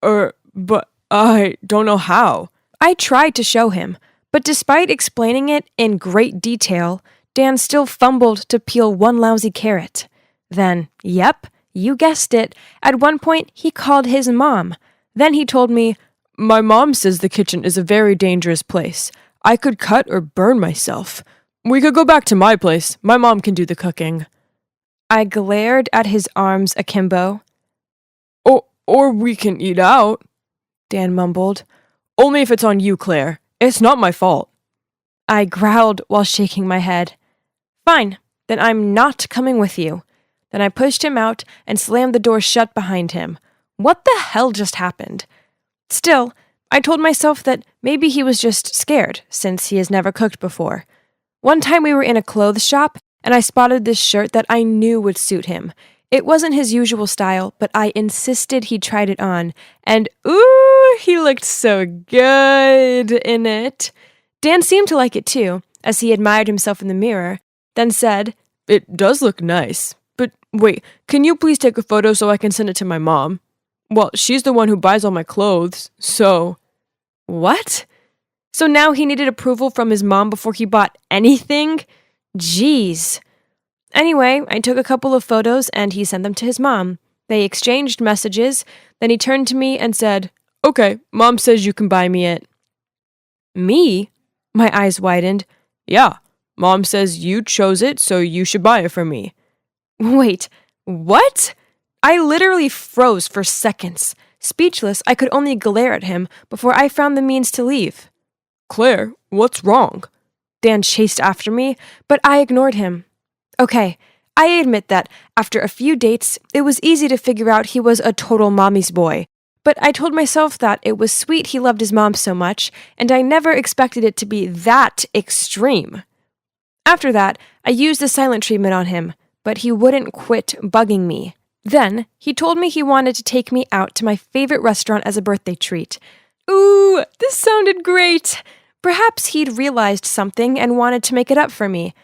but I don't know how. I tried to show him, but despite explaining it in great detail, Dan still fumbled to peel one lousy carrot. Then, yep, you guessed it, at one point he called his mom. Then he told me, "My mom says the kitchen is a very dangerous place. I could cut or burn myself. We could go back to my place. My mom can do the cooking." I glared at his arms akimbo. Or we can eat out," Dan mumbled. "Only if it's on you, Claire. It's not my fault." I growled while shaking my head. "Fine, then I'm not coming with you." Then I pushed him out and slammed the door shut behind him. What the hell just happened? Still, I told myself that maybe he was just scared, since he has never cooked before. One time we were in a clothes shop, and I spotted this shirt that I knew would suit him. It wasn't his usual style, but I insisted he tried it on, and ooh, he looked so good in it. Dan seemed to like it too, as he admired himself in the mirror, then said, "It does look nice. But wait, can you please take a photo so I can send it to my mom? Well, she's the one who buys all my clothes, so..." What? So now he needed approval from his mom before he bought anything? Jeez. Anyway, I took a couple of photos and he sent them to his mom. They exchanged messages, then he turned to me and said, "Okay, Mom says you can buy me it." Me? My eyes widened. "Yeah, Mom says you chose it, so you should buy it for me." Wait, what? I literally froze for seconds. Speechless, I could only glare at him before I found the means to leave. "Claire, what's wrong?" Dan chased after me, but I ignored him. Okay, I admit that after a few dates, it was easy to figure out he was a total mommy's boy. But I told myself that it was sweet he loved his mom so much, and I never expected it to be that extreme. After that, I used the silent treatment on him, but he wouldn't quit bugging me. Then, he told me he wanted to take me out to my favorite restaurant as a birthday treat. Ooh, this sounded great! Perhaps he'd realized something and wanted to make it up for me.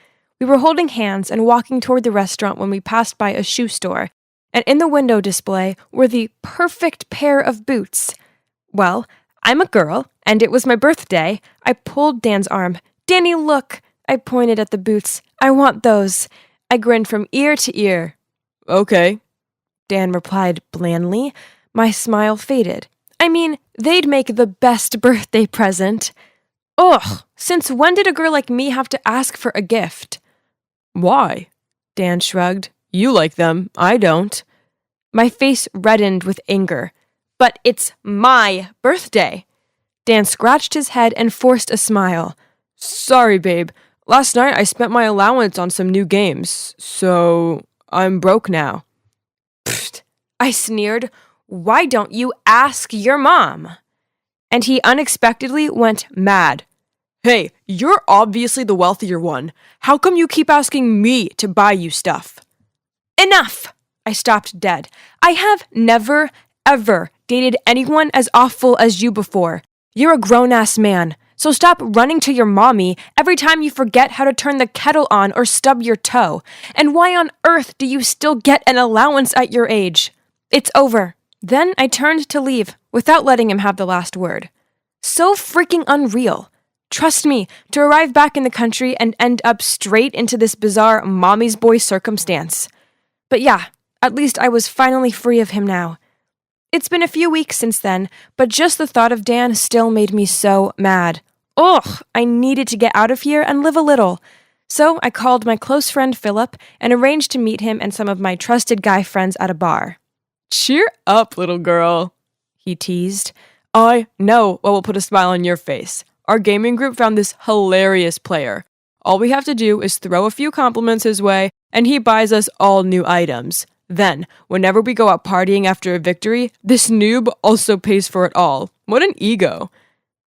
We were holding hands and walking toward the restaurant when we passed by a shoe store, and in the window display were the perfect pair of boots. Well, I'm a girl, and it was my birthday. I pulled Dan's arm. "Danny, look!" I pointed at the boots. "I want those." I grinned from ear to ear. "Okay," Dan replied blandly. My smile faded. I mean, they'd make the best birthday present. Ugh, since when did a girl like me have to ask for a gift? "Why?" Dan shrugged. "You like them, I don't." My face reddened with anger. "But it's my birthday." Dan scratched his head and forced a smile. "Sorry, babe. Last night I spent my allowance on some new games, so I'm broke now." Pfft, I sneered. "Why don't you ask your mom?" And he unexpectedly went mad. "Hey, you're obviously the wealthier one. How come you keep asking me to buy you stuff?" Enough! I stopped dead. I have never, ever dated anyone as awful as you before. You're a grown-ass man, so stop running to your mommy every time you forget how to turn the kettle on or stub your toe. And why on earth do you still get an allowance at your age? It's over. Then I turned to leave without letting him have the last word. So freaking unreal. Trust me, to arrive back in the country and end up straight into this bizarre mommy's boy circumstance. But yeah, at least I was finally free of him now. It's been a few weeks since then, but just the thought of Dan still made me so mad. Ugh, I needed to get out of here and live a little. So I called my close friend Philip and arranged to meet him and some of my trusted guy friends at a bar. "Cheer up, little girl," he teased. "I know what will put a smile on your face. Our gaming group found this hilarious player. All we have to do is throw a few compliments his way, and he buys us all new items. Then, whenever we go out partying after a victory, this noob also pays for it all. What an ego."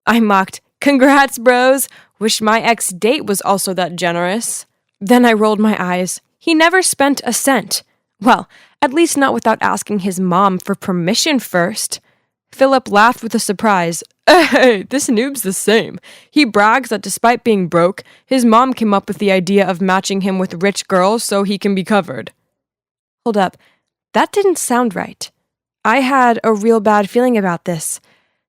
I mocked, "Congrats, bros. Wish my ex-date was also that generous." Then I rolled my eyes. He never spent a cent. Well, at least not without asking his mom for permission first. Philip laughed with a surprise. Hey, this noob's the same. He brags that despite being broke, his mom came up with the idea of matching him with rich girls so he can be covered. Hold up, that didn't sound right. I had a real bad feeling about this.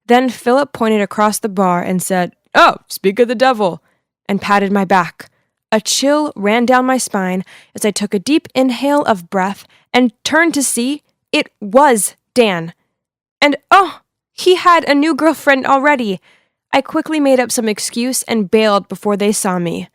Then Philip pointed across the bar and said, "Oh, speak of the devil," and patted my back. A chill ran down my spine as I took a deep inhale of breath and turned to see it was Dan. And he had a new girlfriend already. I quickly made up some excuse and bailed before they saw me.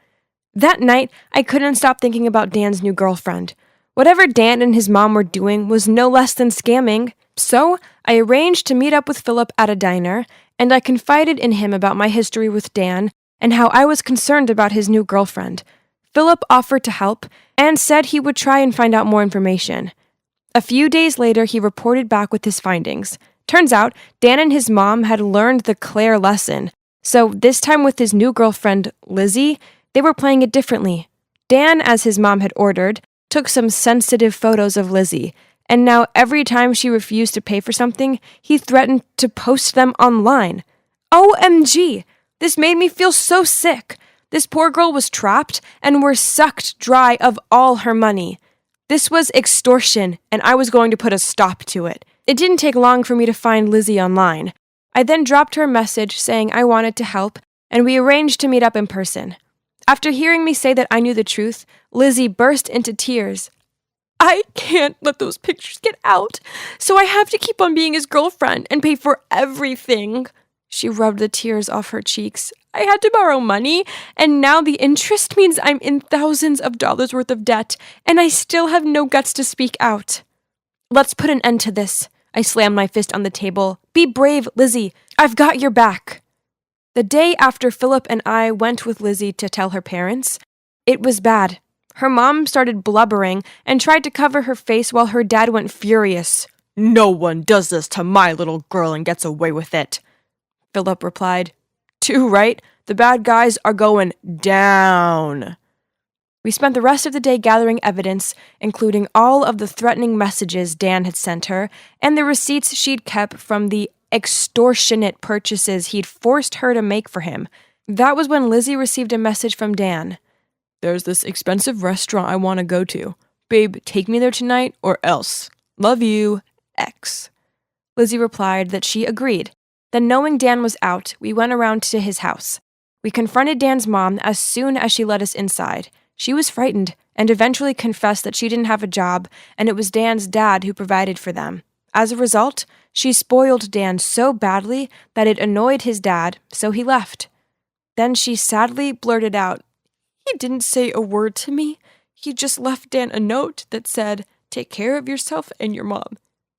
That night, I couldn't stop thinking about Dan's new girlfriend. Whatever Dan and his mom were doing was no less than scamming. So, I arranged to meet up with Philip at a diner, and I confided in him about my history with Dan and how I was concerned about his new girlfriend. Philip offered to help and said he would try and find out more information. A few days later, he reported back with his findings. Turns out, Dan and his mom had learned the Claire lesson, so this time with his new girlfriend, Lizzie, they were playing it differently. Dan, as his mom had ordered, took some sensitive photos of Lizzie, and now every time she refused to pay for something, he threatened to post them online. OMG! This made me feel so sick. This poor girl was trapped and were sucked dry of all her money. This was extortion, and I was going to put a stop to it. It didn't take long for me to find Lizzie online. I then dropped her a message saying I wanted to help, and we arranged to meet up in person. After hearing me say that I knew the truth, Lizzie burst into tears. I can't let those pictures get out, so I have to keep on being his girlfriend and pay for everything. She rubbed the tears off her cheeks. I had to borrow money, and now the interest means I'm in thousands of dollars worth of debt, and I still have no guts to speak out. Let's put an end to this. I slammed my fist on the table. Be brave, Lizzie. I've got your back. The day after Philip and I went with Lizzie to tell her parents, it was bad. Her mom started blubbering and tried to cover her face while her dad went furious. No one does this to my little girl and gets away with it. Philip replied, Too right, the bad guys are going down. We spent the rest of the day gathering evidence, including all of the threatening messages Dan had sent her and the receipts she'd kept from the extortionate purchases he'd forced her to make for him. That was when Lizzie received a message from Dan. There's this expensive restaurant I want to go to. Babe, take me there tonight or else. Love you, X. Lizzie replied that she agreed. Then, knowing Dan was out, we went around to his house. We confronted Dan's mom as soon as she let us inside. She was frightened and eventually confessed that she didn't have a job and it was Dan's dad who provided for them. As a result, she spoiled Dan so badly that it annoyed his dad, so he left. Then she sadly blurted out, He didn't say a word to me. He just left Dan a note that said, Take care of yourself and your mom.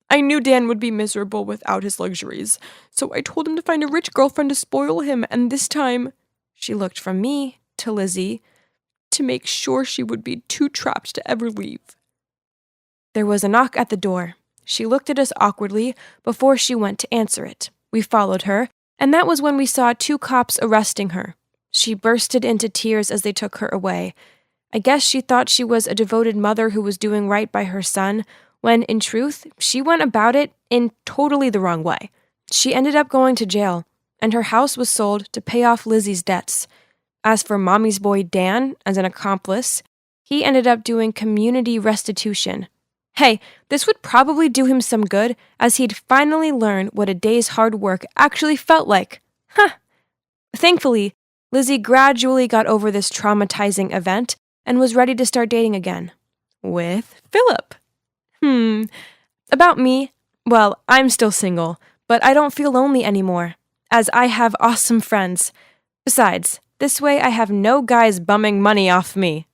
I knew Dan would be miserable without his luxuries, so I told him to find a rich girlfriend to spoil him, and this time, she looked from me to Lizzie to make sure she would be too trapped to ever leave. There was a knock at the door. She looked at us awkwardly before she went to answer it. We followed her, and that was when we saw 2 cops arresting her. She bursted into tears as they took her away. I guess she thought she was a devoted mother who was doing right by her son, when, in truth, she went about it in totally the wrong way. She ended up going to jail, and her house was sold to pay off Lizzie's debts. As for Mommy's boy Dan, as an accomplice, he ended up doing community restitution. Hey, this would probably do him some good, as he'd finally learn what a day's hard work actually felt like. Thankfully, Lizzie gradually got over this traumatizing event and was ready to start dating again. With Philip. About me, well, I'm still single, but I don't feel lonely anymore, as I have awesome friends. Besides, this way I have no guys bumming money off me.